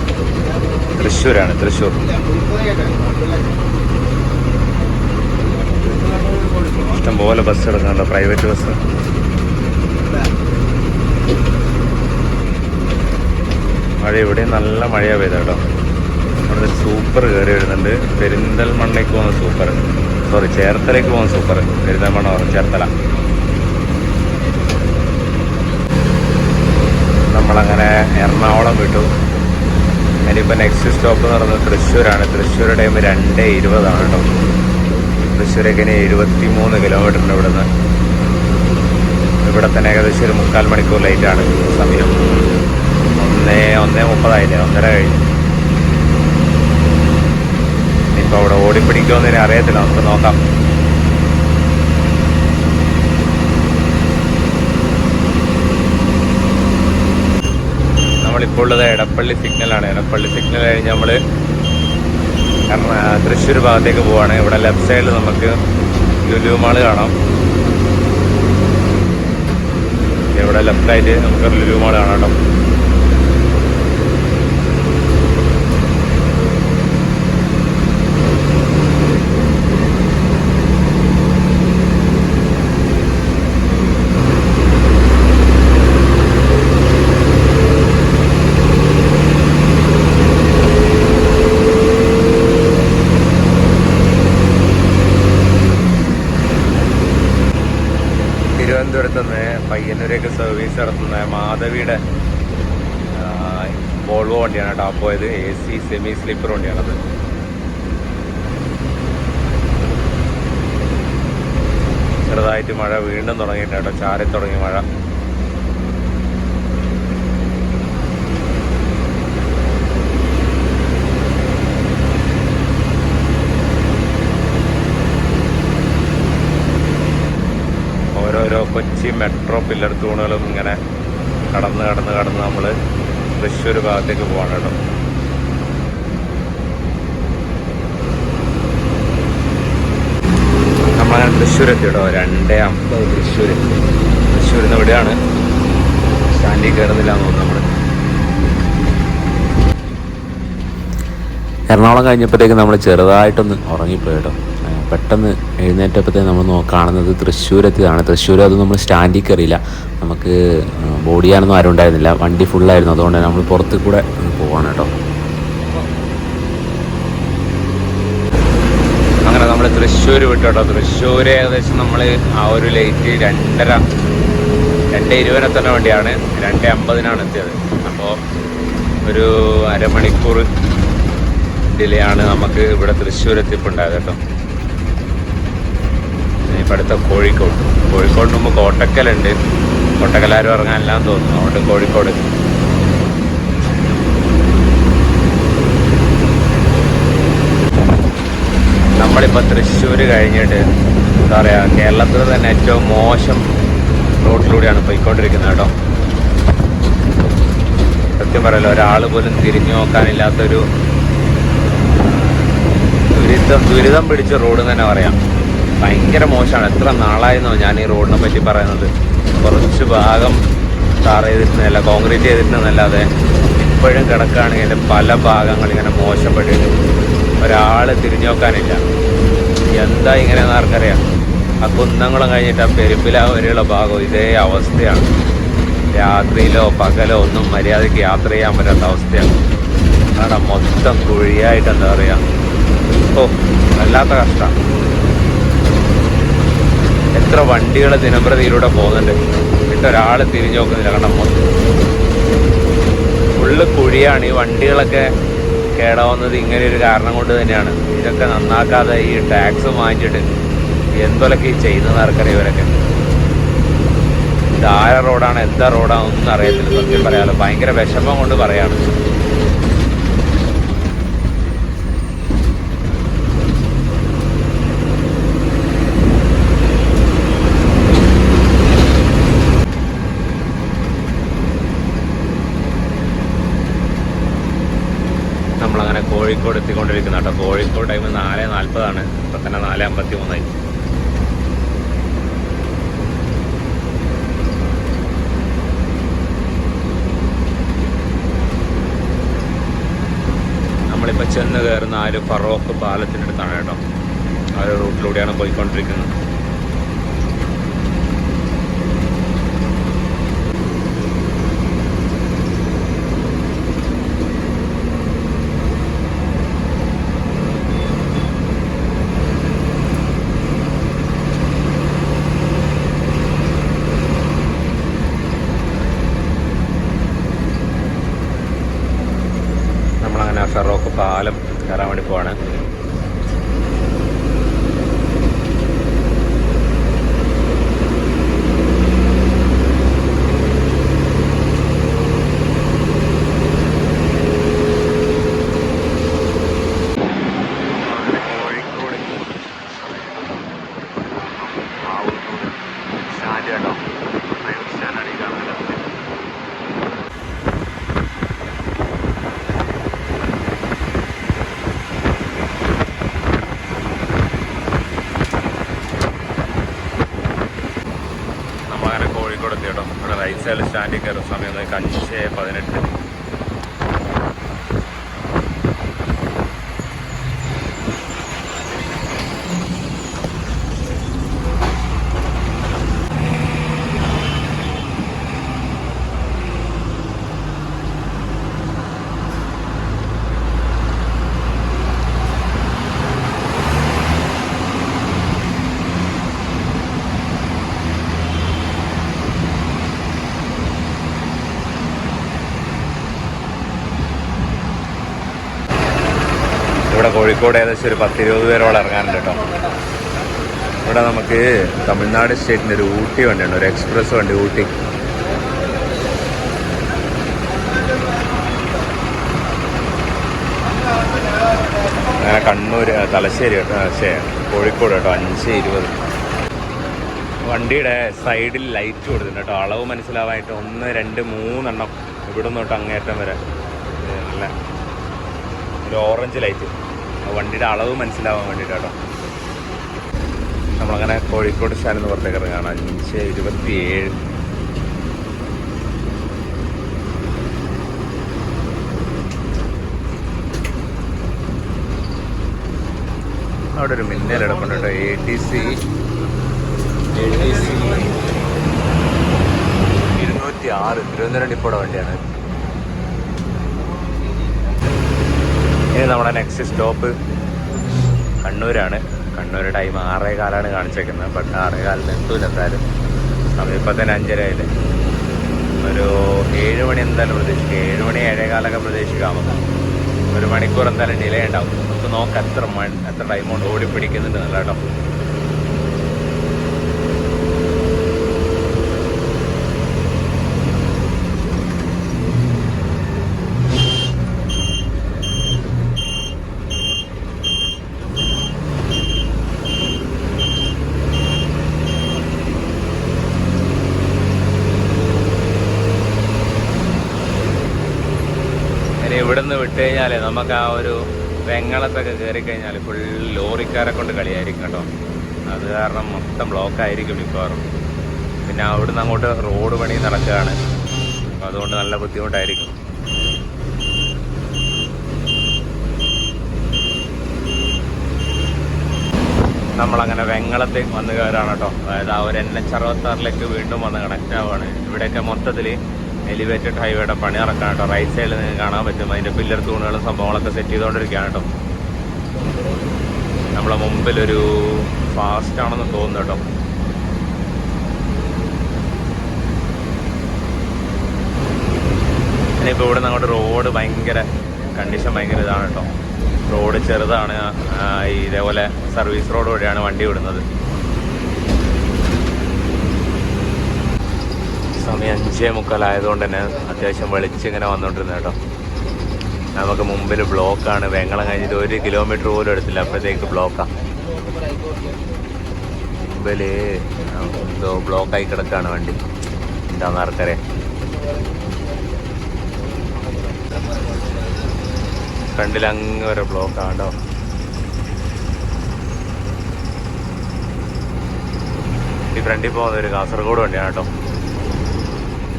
തൃശ്ശൂരാണ്. തൃശ്ശൂർ ഇഷ്ടംപോലെ ബസ് എടുക്കുന്നുണ്ടോ, പ്രൈവറ്റ് ബസ്. മഴ ഇവിടെയും നല്ല മഴയാണ് പെയ്ത കേട്ടോ. അവിടെ സൂപ്പർ കയറി വരുന്നുണ്ട്. പെരിന്തൽമണ്ണയ്ക്ക് പോകുന്ന സൂപ്പർ, സോറി ചേർത്തലയ്ക്ക് പോകുന്ന സൂപ്പർ. പെരിന്തൽമണ്ണ പറഞ്ഞു ചേർത്തല. നമ്മളങ്ങനെ എറണാകുളം വിട്ടു. ഇനിയിപ്പോൾ നെക്സ്റ്റ് സ്റ്റോപ്പ് എന്ന് പറയുന്നത് തൃശ്ശൂരാണ്. തൃശ്ശൂർ ടൈം 2:20 കേട്ടോ. തൃശ്ശൂരേക്ക് ഇനി 23 കിലോമീറ്ററിൻ്റെ ഇവിടുന്ന്. ഇവിടെ തന്നെ ഏകദേശം ഒരു 3/4 മണിക്കൂർ ലേറ്റാണ് സമയം. 1:30 ആയില്ലേ, 1:30 കഴിഞ്ഞു. ഇനിയിപ്പോൾ അവിടെ ഓടിപ്പിടിക്കുമെന്ന് അറിയത്തില്ല, നമുക്ക് നോക്കാം. നമ്മളിപ്പോൾ ഉള്ളത് എടപ്പള്ളി സിഗ്നലാണ്. എടപ്പള്ളി സിഗ്നൽ കഴിഞ്ഞ് നമ്മൾ തൃശ്ശൂർ ഭാഗത്തേക്ക് പോവാണ്. ഇവിടെ ലെഫ്റ്റ് സൈഡിൽ നമുക്ക് ലുലു മാൾ കാണാം. ഇവിടെ ലെഫ്റ്റായിട്ട് നമുക്ക് ലുലു മാൾ കാണാം കേട്ടോ. തിരുവനന്തപുരത്ത് നിന്ന് പയ്യന്നൂരേക്ക് സർവീസ് നടത്തുന്ന മാധവിയുടെ വോൾവോ വണ്ടിയാണ് കേട്ടോ പോയത്. AC സെമി സ്ലീപ്പർ വണ്ടിയാണത്. ചെറുതായിട്ട് മഴ വീണ്ടും തുടങ്ങിയിട്ടുണ്ട് കേട്ടോ. ചാരി തുടങ്ങി മഴ. ഓരോരോ കൊച്ചി മെട്രോ പില്ലർ തൂണുകളും ഇങ്ങനെ കടന്ന് നമ്മൾ തൃശ്ശൂർ ഭാഗത്തേക്ക് പോകണം കേട്ടോ. നമ്മളങ്ങനെ തൃശ്ശൂർ എത്തി കേട്ടോ. 2:50 തൃശ്ശൂരിൽ നിന്ന് ഇവിടെയാണ്. സ്റ്റാൻഡിൽ കയറുന്നില്ല എന്ന് തോന്നുന്നു നമ്മൾ. എറണാകുളം കഴിഞ്ഞപ്പോഴത്തേക്ക് നമ്മൾ ചെറുതായിട്ടൊന്ന് ഉറങ്ങിപ്പോയി കേട്ടോ. പെട്ടെന്ന് എഴുന്നേറ്റപ്പോഴത്തേക്ക് നമ്മൾ കാണുന്നത് തൃശ്ശൂരെത്തിയതാണ്. തൃശ്ശൂർ അത് നമ്മൾ സ്റ്റാൻഡിൽ കയറിയില്ല. നമുക്ക് ബോഡിയാണെന്നും ആരും ഉണ്ടായിരുന്നില്ല. വണ്ടി ഫുള്ളായിരുന്നു. അതുകൊണ്ട് നമ്മൾ പുറത്ത് കൂടെ പോവാണ് കേട്ടോ. അങ്ങനെ നമ്മൾ തൃശ്ശൂർ വിട്ടു കേട്ടോ. തൃശ്ശൂർ ഏകദേശം നമ്മൾ ആ ഒരു ലേറ്റ് 2:20 തന്നെ വണ്ടിയാണ്. 2:50 എത്തിയത്. അപ്പോൾ ഒരു അരമണിക്കൂർ ഡിലേ ആണ് നമുക്ക് ഇവിടെ തൃശ്ശൂർ എത്തിപ്പുണ്ടായത് കേട്ടോ. ഇപ്പം അടുത്ത കോഴിക്കോട് മുമ്പ് കോട്ടക്കലുണ്ട്. കോട്ടക്കലാരും ഇറങ്ങാനില്ലാന്ന് തോന്നുന്നു. അതുകൊണ്ട് കോഴിക്കോട്. നമ്മളിപ്പോൾ തൃശ്ശൂർ കഴിഞ്ഞിട്ട് എന്താ പറയുക, കേരളത്തിൽ തന്നെ ഏറ്റവും മോശം റോഡിലൂടെയാണ് പോയിക്കൊണ്ടിരിക്കുന്നത് കേട്ടോ. സത്യം പറയല്ലോ, ഒരാൾ പോലും തിരിഞ്ഞു നോക്കാനില്ലാത്തൊരു ദുരിതം പിടിച്ച റോഡ് തന്നെ പറയാം. ഭയങ്കര മോശമാണ്. എത്ര നാളായിരുന്നോ ഞാൻ ഈ റോഡിനെ പറ്റി പറയുന്നത്. കുറച്ച് ഭാഗം ടാർ ചെയ്തിട്ടുന്നതല്ല, കോൺക്രീറ്റ് ചെയ്തിട്ടുണ്ടെന്നല്ലാതെ ഇപ്പോഴും കിടക്കുകയാണെങ്കിൽ അതിൻ്റെ പല ഭാഗങ്ങൾ ഇങ്ങനെ മോശപ്പെട്ടിട്ട് ഒരാൾ തിരിഞ്ഞു നോക്കാനില്ല. എന്താ ഇങ്ങനെയെന്ന് ആർക്കറിയാം. ആ കുന്നംകുളം കഴിഞ്ഞിട്ട് ആ പെരുമ്പിലാവ് വരെയുള്ള ഭാഗം ഇതേ അവസ്ഥയാണ്. രാത്രിയിലോ പകലോ ഒന്നും മര്യാദയ്ക്ക് യാത്ര ചെയ്യാൻ പറ്റാത്ത അവസ്ഥയാണ്. കാരണം മൊത്തം കുഴിയായിട്ട് എന്താ പറയുക, വല്ലാത്ത കഷ്ടമാണ്. എത്ര വണ്ടികൾ ദിനംപ്രതിയിലൂടെ പോകുന്നുണ്ട്, എന്നിട്ട് ഒരാൾ തിരിഞ്ഞു നോക്കുന്നില്ല. കാരണം ഫുള്ള് കുഴിയാണ്. ഈ വണ്ടികളൊക്കെ കേടാവുന്നത് ഇങ്ങനെ ഒരു കാരണം കൊണ്ട് തന്നെയാണ്. ഇതൊക്കെ നന്നാക്കാതെ ഈ ടാക്സ് വാങ്ങിച്ചിട്ട് എന്തൊക്കെ ഈ ചെയ്യുന്നത് ആർക്കറിയാം ഇവരൊക്കെ. ഇത് ആര റോഡാണ് എന്താ റോഡാണ് ഒന്നും അറിയത്തില്ല. സത്യം പറയാമല്ലോ, ഭയങ്കര വിഷമം കൊണ്ട് പറയാണ്. കോഴിക്കോട് എത്തിക്കൊണ്ടിരിക്കുന്നത് കേട്ടോ. കോഴിക്കോട് ടൈം 4:40, ഇപ്പം തന്നെ 4:53. നമ്മളിപ്പോൾ ചെന്ന് കയറുന്ന ആ ഒരു ഫറോക്ക് പാലത്തിൻ്റെ അടുത്താണ് കേട്ടോ. ആ ഒരു റൂട്ടിലൂടെയാണ് പോയിക്കൊണ്ടിരിക്കുന്നത്. നമ്മളങ്ങനെ ഫറോക്ക് പാലം കയറാൻ വേണ്ടി പോവാണ്. ഇവിടെ റൈറ്റ് സൈഡിൽ സ്റ്റാൻഡിൽ കയറുന്ന സമയം 5:18. ഇവിടെ കോഴിക്കോട് ഏകദേശം ഒരു 10-20 പേരോളം ഇറങ്ങാനുണ്ട് കേട്ടോ. ഇവിടെ നമുക്ക് തമിഴ്നാട് സ്റ്റേറ്റിൻ്റെ ഒരു ഊട്ടി വണ്ടിയുണ്ട്, ഒരു എക്സ്പ്രസ് വണ്ടി ഊട്ടി. അങ്ങനെ കണ്ണൂർ തലശ്ശേരി കേട്ടോ, കോഴിക്കോട് കേട്ടോ. 5:20. വണ്ടിയുടെ സൈഡിൽ ലൈറ്റ് കൊടുത്തിട്ടുണ്ട് കേട്ടോ, അളവ് മനസ്സിലാവാനായിട്ട്. 1, 2, 3 എണ്ണം ഇവിടെ നിന്ന് തൊട്ട് അങ്ങേറ്റം വരെ നല്ല ഒരു ഓറഞ്ച് ലൈറ്റ്, വണ്ടിയുടെ അളവ് മനസ്സിലാവാൻ വേണ്ടിയിട്ട് കേട്ടോ. നമ്മളങ്ങനെ കോഴിക്കോട് സ്റ്റാൻഡിൽ നിന്ന് പുറത്തേക്ക് ഇറങ്ങുകയാണ്. 5:27. അവിടെ ഒരു മിന്നൽ കിടപ്പുണ്ട് കേട്ടോ. ATC 206 തിരുവനന്തപുരം ഡിപ്പോയുടെ വണ്ടിയാണ്. ഇനി നമ്മുടെ നെക്സ്റ്റ് സ്റ്റോപ്പ് കണ്ണൂരാണ്. കണ്ണൂർ ടൈം 6:15 കാണിച്ചേക്കുന്നത്. ബട്ട് 6:15 എത്തൂല എന്തായാലും. സമയം ഇപ്പം തന്നെ 5:30 ഒരു 7 മണി എന്തായാലും പ്രതീക്ഷിക്കുക. 7 മണി 7:15 പ്രതീക്ഷിക്കാം. 1 മണിക്കൂർ എന്തായാലും ഡിലേ ഉണ്ടാവും. നമുക്ക് നോക്കാം എത്ര ടൈം കൊണ്ട് ഓടിപ്പിടിക്കുന്നുണ്ട് നല്ല കേട്ടോ. ഇവിടെ നിന്ന് വിട്ട് കഴിഞ്ഞാൽ നമുക്ക് ആ ഒരു വെങ്ങളത്തൊക്കെ കയറി കഴിഞ്ഞാൽ ഫുൾ ലോറിക്കാരെ കൊണ്ട് കളിയായിരിക്കും കേട്ടോ. അത് കാരണം മൊത്തം ബ്ലോക്കായിരിക്കും മിക്കവാറും. പിന്നെ അവിടുന്ന് അങ്ങോട്ട് റോഡ് പണി നടക്കുകയാണ്, അതുകൊണ്ട് നല്ല ബുദ്ധിമുട്ടായിരിക്കും. നമ്മളങ്ങനെ വെങ്ങളത്തേക്ക് വന്ന് കയറാണ് കേട്ടോ. അതായത് ആ ഒരു NH66 വീണ്ടും വന്ന് കണക്റ്റ് ആവുകയാണ്. ഇവിടെയൊക്കെ മൊത്തത്തിൽ എലിവേറ്റഡ് ഹൈവേയുടെ പണി നടക്കാൻ കേട്ടോ. റൈറ്റ് സൈഡിൽ നിങ്ങൾക്ക് കാണാൻ പറ്റും. അതിൻ്റെ പില്ലർ തൂണുകളും സംഭവങ്ങളൊക്കെ സെറ്റ് ചെയ്തുകൊണ്ടിരിക്കുകയാണ് കേട്ടോ. നമ്മളെ മുമ്പിലൊരു ഫാസ്റ്റ് ആണെന്ന് തോന്നുന്നു കേട്ടോ. ഇനിയിപ്പോൾ ഇവിടെ നിന്ന് അങ്ങോട്ട് റോഡ് ഭയങ്കര കണ്ടീഷൻ ഭയങ്കര ഇതാണ് കേട്ടോ. റോഡ് ചെറുതാണ്. ഇതേപോലെ സർവീസ് റോഡ് വഴിയാണ് വണ്ടി വിടുന്നത്. സമയം 5:45 ആയതുകൊണ്ട് തന്നെ അത്യാവശ്യം വെളിച്ചിങ്ങനെ വന്നുകൊണ്ടിരുന്നത് കേട്ടോ. നമുക്ക് മുമ്പിൽ ബ്ലോക്കാണ്. വെങ്ങളം കഴിഞ്ഞിട്ട് 1 കിലോമീറ്റർ പോലും എടുത്തില്ല, അപ്പോഴത്തേക്ക് ബ്ലോക്കാണ്. മുമ്പിൽ എന്തോ ബ്ലോക്കായി കിടക്കുകയാണ് വണ്ടി. എന്താണെന്ന് ആർക്കറിയാം. ഫ്രണ്ടിൽ അങ്ങ് ഒരു ബ്ലോക്കാണ് കേട്ടോ. ഈ ഫ്രണ്ടിൽ പോകുന്ന ഒരു കാസർഗോഡ് വണ്ടിയാണ് കേട്ടോ.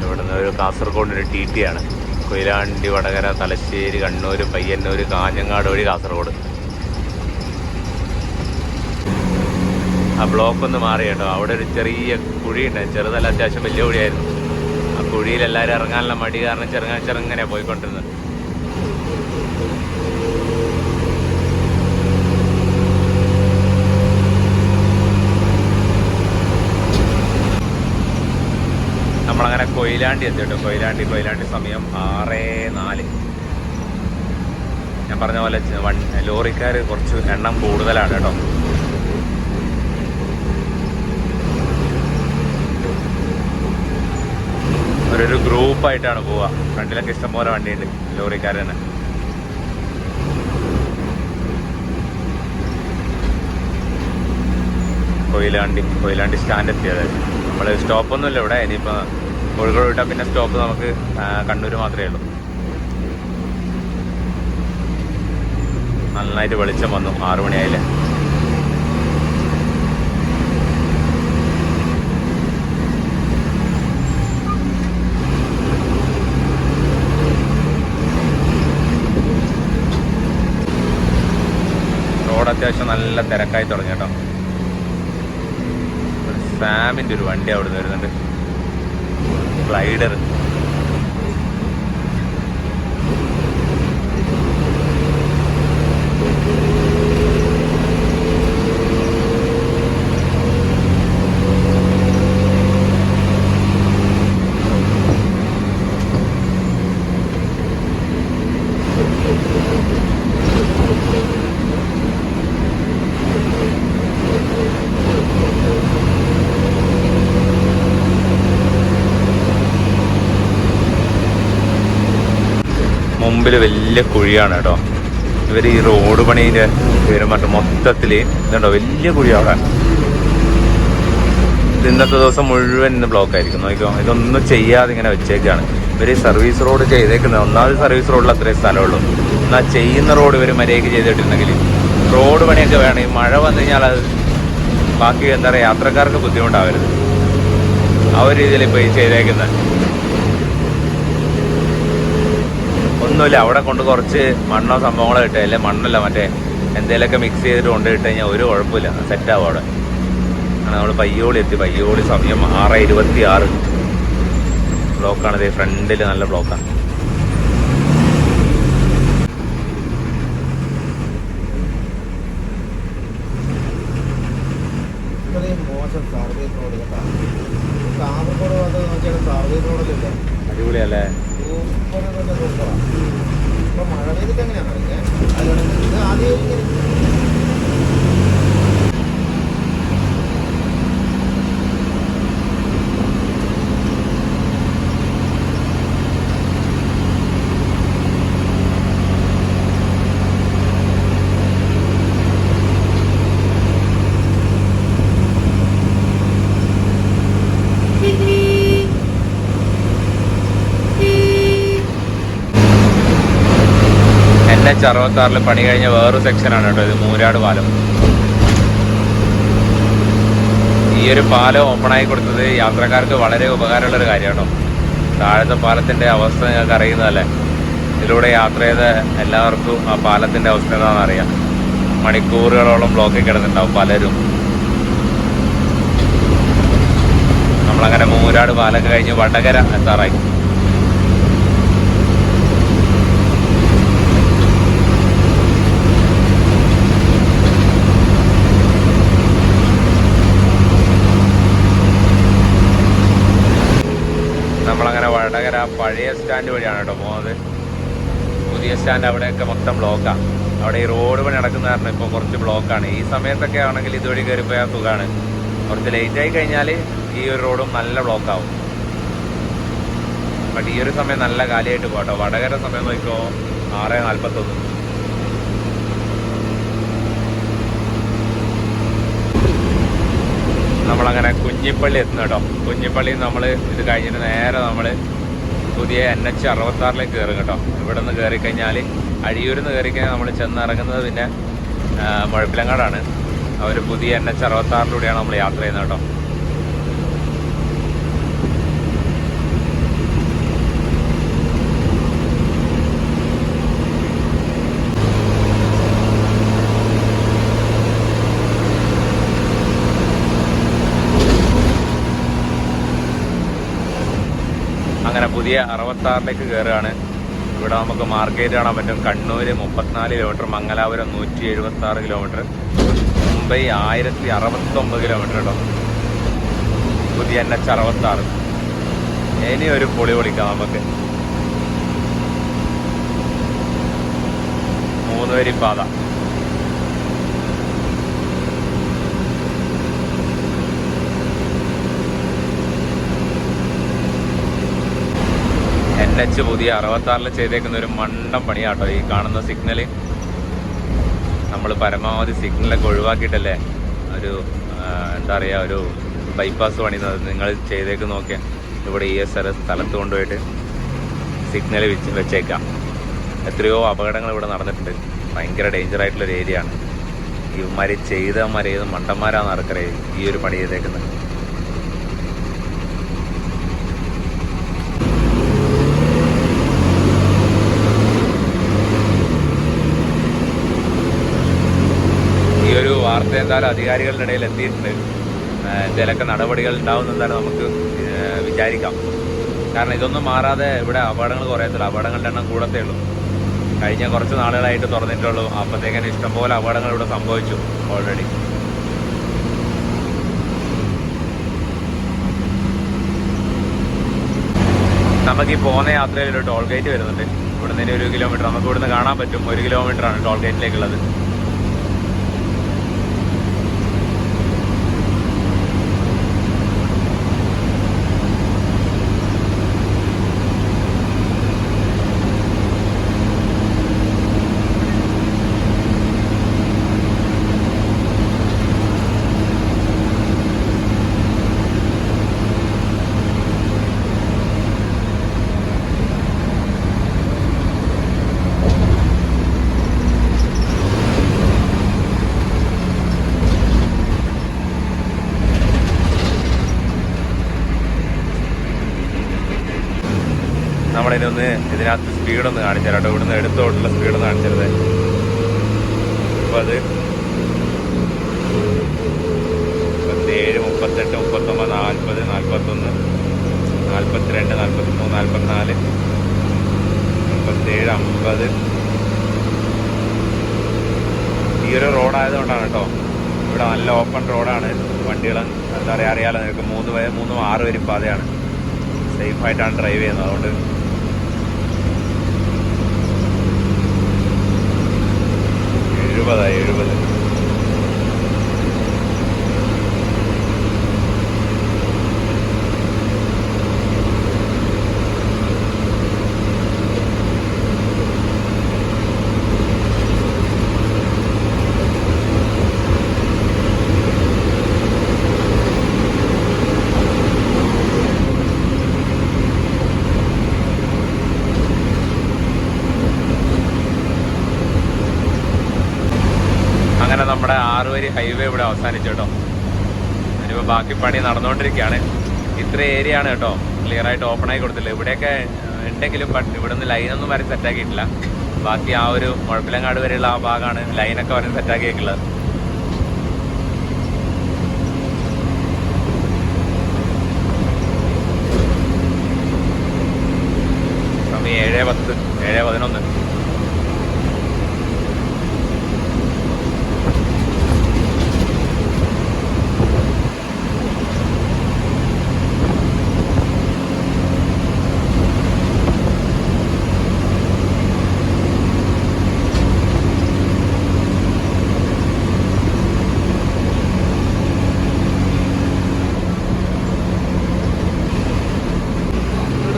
ഇവിടുന്ന് ഒരു കാസർഗോഡിൻ്റെ TT ആണ്. കൊയിലാണ്ടി, വടകര, തലശ്ശേരി, കണ്ണൂർ, പയ്യന്നൂർ, കാഞ്ഞങ്ങാട് വഴി കാസർഗോഡ്. ആ ബ്ലോക്ക് ഒന്ന് മാറി കേട്ടോ. അവിടെ ഒരു ചെറിയ കുഴിയുണ്ട്, ചെറുതല്ല അത്യാവശ്യം വലിയ കുഴിയായിരുന്നു. ആ കുഴിയിൽ എല്ലാവരും ഇറങ്ങാനുള്ള മടി കാരണം ചെറുങ്ങനെയാണ് പോയിക്കൊണ്ടിരുന്നത്. നമ്മളങ്ങനെ കൊയിലാണ്ടി എത്തി കേട്ടോ. കൊയിലാണ്ടി സമയം 6:04. ഞാൻ പറഞ്ഞ പോലെ ലോറിക്കാർ കുറച്ച് എണ്ണം കൂടുതലാണ് കേട്ടോ. ഒരു ഗ്രൂപ്പായിട്ടാണ് പോവുക. ഫ്രണ്ടിലൊക്കെ ഇഷ്ടംപോലെ വണ്ടിയുണ്ട്, ലോറിക്കാർ തന്നെ. കൊയിലാണ്ടി സ്റ്റാൻഡ് എത്തിയത്. നമ്മൾ സ്റ്റോപ്പൊന്നുമില്ല ഇവിടെ. ഇനിയിപ്പോൾ കോഴിക്കോട് വിട്ടാൽ പിന്നെ സ്റ്റോപ്പ് നമുക്ക് കണ്ണൂർ മാത്രമേ ഉള്ളൂ. നന്നായിട്ട് വെളിച്ചം വന്നു, 6 മണിയായില്ലേ. റോഡ് അത്യാവശ്യം നല്ല തിരക്കായി തുടങ്ങി കേട്ടോ. സാമിൻ്റെ ഒരു വണ്ടി അവിടെ നിന്ന് വരുന്നുണ്ട്, ഗ്ലൈഡർ. മുമ്പിൽ വലിയ കുഴിയാണ് കേട്ടോ. ഇവർ ഈ റോഡ് പണീൻ്റെ പേരും മറ്റും മൊത്തത്തിൽ ഇതുണ്ടോ, വലിയ കുഴി അവിടെ. ഇന്നത്തെ ദിവസം മുഴുവൻ ഇന്ന് ബ്ലോക്ക് ആയിരിക്കും. നോക്കിക്കോ, ഇതൊന്നും ചെയ്യാതെ ഇങ്ങനെ വെച്ചേക്കാണ്. ഇവർ സർവീസ് റോഡ് ചെയ്തേക്കുന്നത്. ഒന്നാമത് സർവീസ് റോഡിൽ അത്രയും സ്ഥലമുള്ളൂ. എന്നാൽ ചെയ്യുന്ന റോഡ് ഇവർ മര്യാദയ്ക്ക് ചെയ്തിട്ടുണ്ടെങ്കിൽ റോഡ് പണിയൊക്കെ വേണം. ഈ മഴ വന്നു കഴിഞ്ഞാൽ അത് ബാക്കി എന്താ പറയുക, യാത്രക്കാർക്ക് ബുദ്ധിമുട്ടാവരുത്. ആ ഒരു രീതിയിൽ ഇപ്പോൾ ഈ ചെയ്തേക്കുന്നത്. ഒന്നുമില്ല, അവിടെ കൊണ്ട് കുറച്ച് മണ്ണോ സംഭവങ്ങളോ ഇട്ട്, അല്ലെ മണ്ണല്ല മറ്റേ എന്തെങ്കിലുമൊക്കെ മിക്സ് ചെയ്തിട്ട് കൊണ്ടിട്ട് കഴിഞ്ഞാൽ ഒരു കുഴപ്പമില്ല, സെറ്റാവും അവിടെ. നമ്മൾ പയ്യോളി എത്തി. പയ്യോളി സമയം 6:26. ബ്ലോക്കാണ്. ഇതേ ഫ്രണ്ടിൽ നല്ല ബ്ലോക്കാണ്. അടിപൊളിയല്ലേ? മഴ പെയ്തിട്ട് എങ്ങനെയാണെന്ന് ആദ്യം NH66 പണി കഴിഞ്ഞ വേറൊരു സെക്ഷനാണ് കേട്ടോ ഇത്, മൂരാട് പാലം. ഈ ഒരു പാലം ഓപ്പണായി കൊടുത്തത് യാത്രക്കാർക്ക് വളരെ ഉപകാരമുള്ളൊരു കാര്യമാണ്. താഴത്തെ പാലത്തിൻ്റെ അവസ്ഥ നിങ്ങൾക്ക് അറിയുന്നതല്ലേ. ഇതിലൂടെ യാത്ര ചെയ്ത എല്ലാവർക്കും ആ പാലത്തിൻ്റെ അവസ്ഥ എന്താണെന്ന് അറിയാം. മണിക്കൂറുകളോളം ബ്ലോക്കിൽ കിടന്നിട്ടുണ്ടാവും പലരും. നമ്മളങ്ങനെ മൂരാട് പാലൊക്കെ കഴിഞ്ഞ് വടകര എത്താറായി. നമ്മളങ്ങനെ വടകര പഴയ സ്റ്റാൻഡ് വഴിയാണ് കേട്ടോ പോകുന്നത്. പുതിയ സ്റ്റാൻഡ് അവിടെയൊക്കെ മൊത്തം ബ്ലോക്കാണ്. അവിടെ ഈ റോഡ് പണി നടക്കുന്ന കാരണം ഇപ്പോൾ കുറച്ച് ബ്ലോക്കാണ്. ഈ സമയത്തൊക്കെ ആണെങ്കിൽ ഇതുവഴി കയറിപ്പോയാൽ സുഖമാണ്. കുറച്ച് ലേറ്റായി കഴിഞ്ഞാൽ ഈ ഒരു റോഡും നല്ല ബ്ലോക്കാവും. ബട്ട് ഈ ഒരു സമയം നല്ല കാലിയായിട്ട് പോകട്ടോ. വടകര സമയം നോക്കിക്കോ 6:41. നമ്മളങ്ങനെ കുഞ്ഞിപ്പള്ളി എത്തുന്നു കേട്ടോ. കുഞ്ഞിപ്പള്ളിയിൽ നമ്മൾ ഇത് കഴിഞ്ഞിട്ട് നേരെ നമ്മൾ പുതിയ NH66 കയറും കേട്ടോ. ഇവിടെ നിന്ന് കയറിക്കഴിഞ്ഞാൽ അഴിയൂരിൽ നിന്ന് കയറിക്കഴിഞ്ഞാൽ നമ്മൾ ചെന്നിറങ്ങുന്നത് പിന്നെ മുഴപ്പിലങ്ങാടാണ്. അവർ പുതിയ NH 66 നമ്മൾ യാത്ര ചെയ്യുന്നത് കേട്ടോ. അങ്ങനെ പുതിയ 66 കയറുകയാണ്. ഇവിടെ നമുക്ക് മാർക്കറ്റ് കാണാൻ പറ്റും. Kannur 34 kilometre, Mangalapuram 176 kilometre, Mumbai 1069 kilometre കേട്ടോ. പുതിയ NH 66 ഇനി ഒരു പൊളി പൊളിക്കാം നമുക്ക്. 3 വരി പാത. NH പുതിയ 66 ചെയ്തേക്കുന്ന ഒരു മണ്ടം പണിയാട്ടോ ഈ കാണുന്ന സിഗ്നല്. നമ്മൾ പരമാവധി സിഗ്നലൊക്കെ ഒഴിവാക്കിയിട്ടല്ലേ ഒരു എന്താ പറയുക ഒരു ബൈപ്പാസ് പണിയുന്നത്. നിങ്ങൾ ചെയ്തേക്ക് നോക്കിയാൽ ഇവിടെ ഈ സ്ഥലത്ത് കൊണ്ടുപോയിട്ട് സിഗ്നൽ വെച്ചേക്കാം. എത്രയോ അപകടങ്ങൾ ഇവിടെ നടന്നിട്ടുണ്ട്. ഭയങ്കര ഡേഞ്ചറായിട്ടുള്ളൊരു ഏരിയ ആണ്. ഇവന്മാർ ചെയ്തവന്മാർ ഏത് മണ്ടന്മാരാണെന്ന് ആർക്കറിയാം ഈ ഒരു പണി ചെയ്തേക്കുന്നത്. വാർത്ത എന്തായാലും അധികാരികളുടെ ഇടയിൽ എത്തിയിട്ടുണ്ട്. എന്തെങ്കിലുമൊക്കെ നടപടികൾ ഉണ്ടാവുന്ന എന്തായാലും നമുക്ക് വിചാരിക്കാം. കാരണം ഇതൊന്നും മാറാതെ ഇവിടെ അപകടങ്ങൾ കുറയത്തില്ല. അപകടങ്ങളുടെ എണ്ണം കൂടത്തേ ഉള്ളൂ. കഴിഞ്ഞ കുറച്ച് നാളുകളായിട്ട് തുറന്നിട്ടുള്ളൂ. അപ്പോഴത്തേക്കും ഇഷ്ടംപോലെ അപകടങ്ങൾ ഇവിടെ സംഭവിച്ചു ഓൾറെഡി. നമുക്ക് ഈ പോകുന്ന യാത്രയിൽ ഒരു ടോൾ ഗേറ്റ് വരുന്നുണ്ട്. ഇവിടുന്ന് 1 കിലോമീറ്റർ നമുക്ക് ഇവിടുന്ന് കാണാൻ പറ്റും. 1 കിലോമീറ്ററാണ് ടോൾ ഗേറ്റിലേക്കുള്ളത്. നമ്മളിനൊന്ന് ഇതിനകത്ത് സ്പീഡൊന്ന് കാണിച്ചു തരാം കേട്ടോ. ഇവിടുന്ന് എടുത്തോട്ടുള്ള സ്പീഡൊന്ന് കാണിച്ചത്. അപ്പോൾ അത് 37, 38, 39, 40, 41, 42, 43, 44, 37, 50. ഈ ഒരു റോഡായതുകൊണ്ടാണ് കേട്ടോ. ഇവിടെ നല്ല ഓപ്പൺ റോഡാണ്. വണ്ടികൾ എന്താ പറയുക അറിയാലോ നിങ്ങൾക്ക്. 3 6 വരി പാതയാണ്. സേഫായിട്ടാണ് ഡ്രൈവ് ചെയ്യുന്നത്. അതുകൊണ്ട് എഴുപതായി 70. അങ്ങനെ നമ്മുടെ 6 വരി ഹൈവേ ഇവിടെ അവസാനിച്ചു കേട്ടോ. ഇനിയിപ്പോൾ ബാക്കി പണി നടന്നുകൊണ്ടിരിക്കുകയാണ്. ഇത്ര ഏരിയ ആണ് കേട്ടോ ക്ലിയർ ആയിട്ട് ഓപ്പൺ ആയി കൊടുത്തില്ല. ഇവിടെയൊക്കെ ഉണ്ടെങ്കിലും ബട്ട് ഇവിടുന്ന് ലൈനൊന്നും വരെ സെറ്റാക്കിയിട്ടില്ല. ബാക്കി ആ ഒരു മുഴപ്പിലങ്ങാട് വരെയുള്ള ആ ഭാഗമാണ് ലൈനൊക്കെ വരെ സെറ്റാക്കിയിട്ടുള്ളത്. സമയം 7:10, 7:11.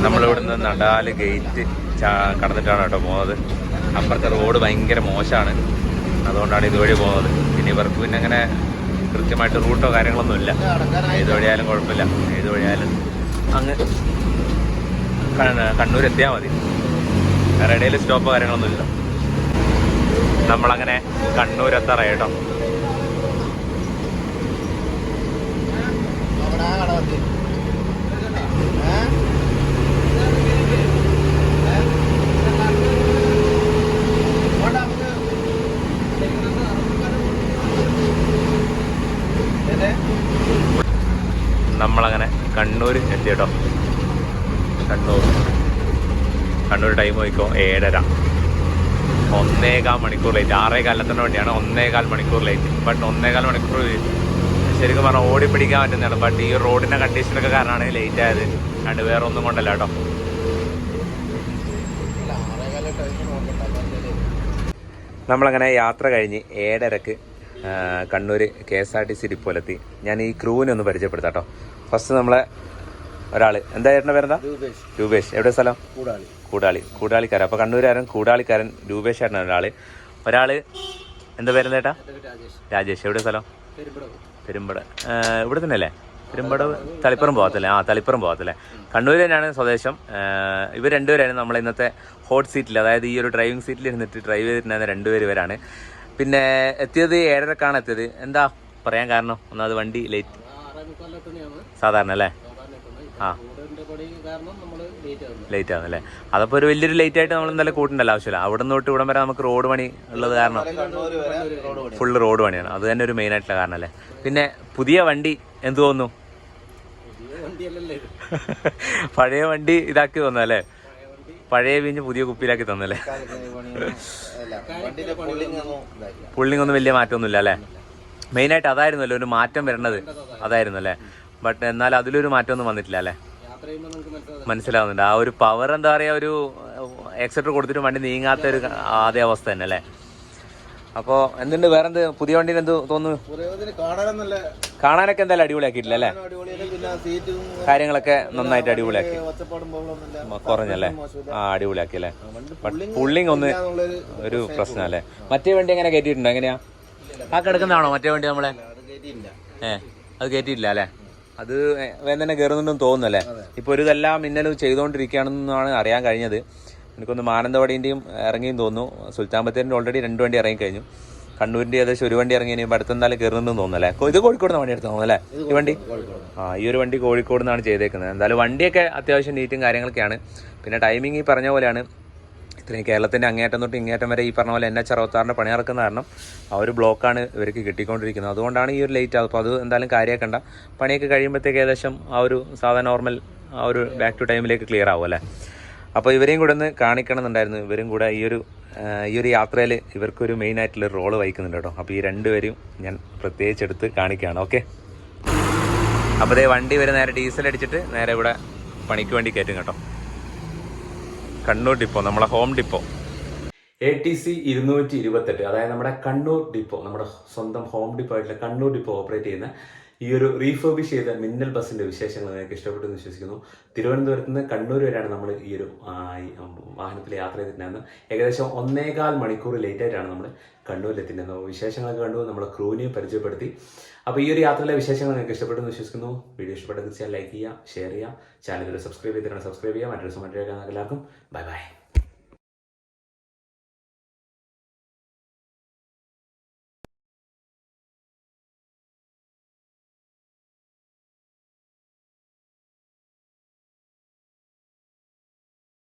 നമ്മളിവിടുന്ന് നടാല് ഗേറ്റ് കടന്നിട്ടാണ് കേട്ടോ പോകുന്നത്. അപ്പുറത്തെ റോഡ് ഭയങ്കര മോശമാണ്. അതുകൊണ്ടാണ് ഇതുവഴി പോകുന്നത്. പിന്നെ ഇവർക്ക് പിന്നെ അങ്ങനെ കൃത്യമായിട്ട് റൂട്ടോ കാര്യങ്ങളൊന്നുമില്ല. ഏത് വഴിയായാലും കുഴപ്പമില്ല. ഏത് വഴിയായാലും അങ്ങ് കണ്ണൂർ എത്തിയാൽ മതി. വേറെ ഇടയിൽ സ്റ്റോപ്പോ കാര്യങ്ങളൊന്നുമില്ല. നമ്മളങ്ങനെ കണ്ണൂർ എത്താറായി കേട്ടോ. നമ്മളങ്ങനെ കണ്ണൂർ എത്തി കേട്ടോ. കണ്ണൂർ ടൈം നോക്കിക്കോ 7:30. 1.25 മണിക്കൂർ ലേറ്റ്. 6:15 വണ്ടിയാണ്, 1.25 മണിക്കൂർ ലേറ്റ്. ബട്ട് 1.25 മണിക്കൂർ ശരിക്കും പറഞ്ഞാൽ ഓടിപ്പിടിക്കാൻ പറ്റുന്നതാണ്. ബട്ട് ഈ റോഡിൻ്റെ കണ്ടീഷനൊക്കെ കാരണമാണ് ലേറ്റ് ആയത്, അതുകൊണ്ട് വേറെ ഒന്നും കൊണ്ടല്ല കേട്ടോ. നമ്മളങ്ങനെ യാത്ര കഴിഞ്ഞ് 7:30 കണ്ണൂർ KSRTC ഡിപ്പോയിലെത്തി. ഞാൻ ഈ ക്രൂവിനെ ഒന്ന് പരിചയപ്പെടുത്താം കേട്ടോ. ഫസ്റ്റ് നമ്മളെ ഒരാൾ, എന്താ ചേട്ടൻ്റെ പേരെന്താ? രൂപേഷ്. എവിടെ സ്ഥലം? കൂടാളിക്കാരൻ. അപ്പോൾ കണ്ണൂരുകാരൻ കൂടാളിക്കാരൻ രൂപേഷ് ചേട്ടനാണ് ഒരാൾ. എന്താ പേരെന്താ ചേട്ടാ? രാജേഷ്. എവിടെ സ്ഥലം? പെരുമ്പട. ഇവിടെ തന്നെ അല്ലേ? പെരുമ്പട തളിപ്പുറം പോകത്തല്ലേ? തളിപ്പുറം പോകത്തല്ലേ? കണ്ണൂർ തന്നെയാണ് സ്വദേശം. ഇവർ രണ്ടുപേരാണ് നമ്മളെ ഇന്നത്തെ ഹോട്ട് സീറ്റിൽ, അതായത് ഈ ഒരു ഡ്രൈവിംഗ് സീറ്റിൽ ഇരുന്നിട്ട് ഡ്രൈവ് ചെയ്തിട്ടുണ്ടായിരുന്ന രണ്ടുപേര് ഇവരാണ്. പിന്നെ എത്തിയത് 7:30 എത്തിയത്. എന്താ പറയാൻ കാരണം? ഒന്നാമത് വണ്ടി ലേറ്റ് സാധാരണ അല്ലേ? ലേറ്റ് ആവുന്നല്ലേ? അതപ്പോൾ ഒരു വലിയൊരു ലേറ്റ് ആയിട്ട് നമ്മൾ എന്തായാലും കൂട്ടേണ്ടല്ലോ ആവശ്യമില്ല. അവിടെ നിന്ന് തൊട്ട് ഇവിടം വരെ നമുക്ക് റോഡ് പണി ഉള്ളത് കാരണം ഫുള്ള് റോഡ് പണിയാണ്. അത് തന്നെ ഒരു മെയിൻ ആയിട്ടുള്ള കാരണം അല്ലേ? പിന്നെ പുതിയ വണ്ടി എന്ത് തോന്നുന്നു? പഴയ വണ്ടി ഇതാക്കി തോന്നല്ലേ? പഴയ വീഞ്ഞ് പുതിയ കുപ്പിയിലാക്കി തന്നല്ലേ? പുള്ളിങ് ഒന്നും വലിയ മാറ്റമൊന്നുമില്ല അല്ലേ? മെയിനായിട്ട് അതായിരുന്നല്ലോ ഒരു മാറ്റം വരേണ്ടത്, അതായിരുന്നു അല്ലേ? ബട്ട് എന്നാൽ അതിലൊരു മാറ്റമൊന്നും വന്നിട്ടില്ല അല്ലേ? മനസ്സിലാവുന്നുണ്ട്. ആ ഒരു പവർ എന്താ പറയുക, ഒരു എക്സെട്ര കൊടുത്തിട്ട് വണ്ടി നീങ്ങാത്ത ഒരു അതേ അവസ്ഥ തന്നെ അല്ലേ? അപ്പോൾ എന്തുണ്ട് വേറെന്ത് പുതിയ വണ്ടിന് എന്ത് തോന്നുന്നു? കാണാനൊക്കെ എന്തായാലും അടിപൊളിയാക്കിയിട്ടില്ല അല്ലേ? കാര്യങ്ങളൊക്കെ നന്നായിട്ട് അടിപൊളിയാക്കി, കുറഞ്ഞല്ലേ? അടിപൊളിയാക്കി അല്ലേ? പുള്ളിങ് ഒന്ന് ഒരു പ്രശ്നം അല്ലേ? മറ്റേ വണ്ടി എങ്ങനെ കയറ്റിയിട്ടുണ്ടോ? എങ്ങനെയാ ആ കിടക്കുന്നതാണോ മറ്റേ വണ്ടി നമ്മളെ? അത് കയറ്റിയിട്ടില്ല അല്ലേ? അത് വേഗം തന്നെ കയറുന്നുണ്ടെന്ന് തോന്നുന്നല്ലേ? ഇപ്പോൾ ഒരു ഇതെല്ലാം മിന്നലും ചെയ്തുകൊണ്ടിരിക്കുകയാണെന്നാണ് അറിയാൻ കഴിഞ്ഞത്. എനിക്കൊന്ന് മാനന്തവാടിൻ്റെയും ഇറങ്ങിയും തോന്നുന്നു. സുൽത്താൻ ബത്തേരിൻ്റെ ഓൾറെഡി 2 വണ്ടി ഇറങ്ങി കഴിഞ്ഞു. കണ്ണൂരിൻ്റെ ഏകദേശം 1 വണ്ടി ഇറങ്ങി. ഇനിയിപ്പോൾ അടുത്തെന്തായാലും കയറുന്നുണ്ടെന്ന് തോന്നുന്നല്ലേ? ഇത് കോഴിക്കോട് നിന്ന് വണ്ടി എടുത്ത് തോന്നുന്നല്ലേ ഈ വണ്ടി? ഈ ഒരു വണ്ടി കോഴിക്കോട് നിന്നാണ് ചെയ്തേക്കുന്നത്. എന്തായാലും വണ്ടിയൊക്കെ അത്യാവശ്യം നീറ്റും കാര്യങ്ങളൊക്കെയാണ്. പിന്നെ ടൈമിങ് ഈ പറഞ്ഞ പോലെയാണ്. ഇത്രയും കേരളത്തിൻ്റെ അങ്ങേറ്റം തൊട്ട് ഇങ്ങേറ്റം വരെ ഈ പറഞ്ഞ പോലെ NH66 പണി നടക്കുന്ന കാരണം ആ ഒരു ബ്ലോക്കാണ് ഇവർക്ക് കിട്ടിക്കൊണ്ടിരിക്കുന്നത്. അതുകൊണ്ടാണ് ഈ ഒരു ലേറ്റ് ആകും. അപ്പോൾ അത് എന്തായാലും കാര്യമാക്കണ്ട. പണിയൊക്കെ കഴിയുമ്പോഴത്തേക്ക് ഏകദേശം ആ ഒരു സാധാരണ നോർമൽ ആ ഒരു ബാക്ക് ടു ടൈമിലേക്ക് ക്ലിയർ ആവും അല്ലേ? അപ്പോൾ ഇവരെയും കൂടെ ഒന്ന് കാണിക്കണം എന്നുണ്ടായിരുന്നു. ഇവരും കൂടെ ഈ ഒരു യാത്രയിൽ ഇവർക്കൊരു മെയിൻ ആയിട്ടുള്ള റോള് വഹിക്കുന്നുണ്ട് കേട്ടോ. അപ്പോൾ ഈ രണ്ടുപേരും ഞാൻ പ്രത്യേകിച്ച് എടുത്ത് കാണിക്കുകയാണ്. ഓക്കെ, അപ്പോൾ ഇതേ വണ്ടി വരെ നേരെ ഡീസൽ അടിച്ചിട്ട് നേരെ ഇവിടെ പണിക്ക് വേണ്ടി കയറ്റും കേട്ടോ. കണ്ണൂർ ഡിപ്പോ, നമ്മളെ ഹോം ഡിപ്പോ ATC 228, അതായത് നമ്മുടെ കണ്ണൂർ ഡിപ്പോ, നമ്മുടെ സ്വന്തം ഹോം ഡിപ്പോ ആയിട്ടുള്ള കണ്ണൂർ ഡിപ്പോ ഓപ്പറേറ്റ് ചെയ്യുന്ന ഈ ഒരു റീഫർബിഷ് ചെയ്ത മിന്നൽ ബസ്സിന്റെ വിശേഷങ്ങൾ നിങ്ങൾക്ക് ഇഷ്ടപ്പെട്ടെന്ന് വിശ്വസിക്കുന്നു. തിരുവനന്തപുരത്ത് നിന്ന് കണ്ണൂർ വരെയാണ് നമ്മൾ ഈ ഒരു വാഹനത്തിൽ യാത്ര ചെയ്തിട്ടുണ്ടായിരുന്നത്. ഏകദേശം 1.25 മണിക്കൂർ ലേറ്റ് ആയിട്ടാണ് നമ്മൾ കണ്ണൂരിലെത്തിയിട്ടുണ്ടായിരുന്നത്. വിശേഷങ്ങളൊക്കെ കണ്ടു, നമ്മളെ ക്രൂവിനെയും പരിചയപ്പെടുത്തി. അപ്പോൾ ഈ ഒരു യാത്രയിലെ വിശേഷങ്ങൾ നിങ്ങൾക്ക് ഇഷ്ടപ്പെട്ടെന്ന് വിശ്വസിക്കുന്നു. വീഡിയോ ഇഷ്ടപ്പെട്ട തീർച്ചയായും ലൈക്ക് ചെയ്യുക, ഷെയർ ചെയ്യുക, ചാനൽ സബ്സ്ക്രൈബ് ചെയ്തിട്ടാണ് സബ്സ്ക്രൈബ് ചെയ്യുക. മറ്റൊരു സമയത്ത് എല്ലാവർക്കും ബൈ ബൈ.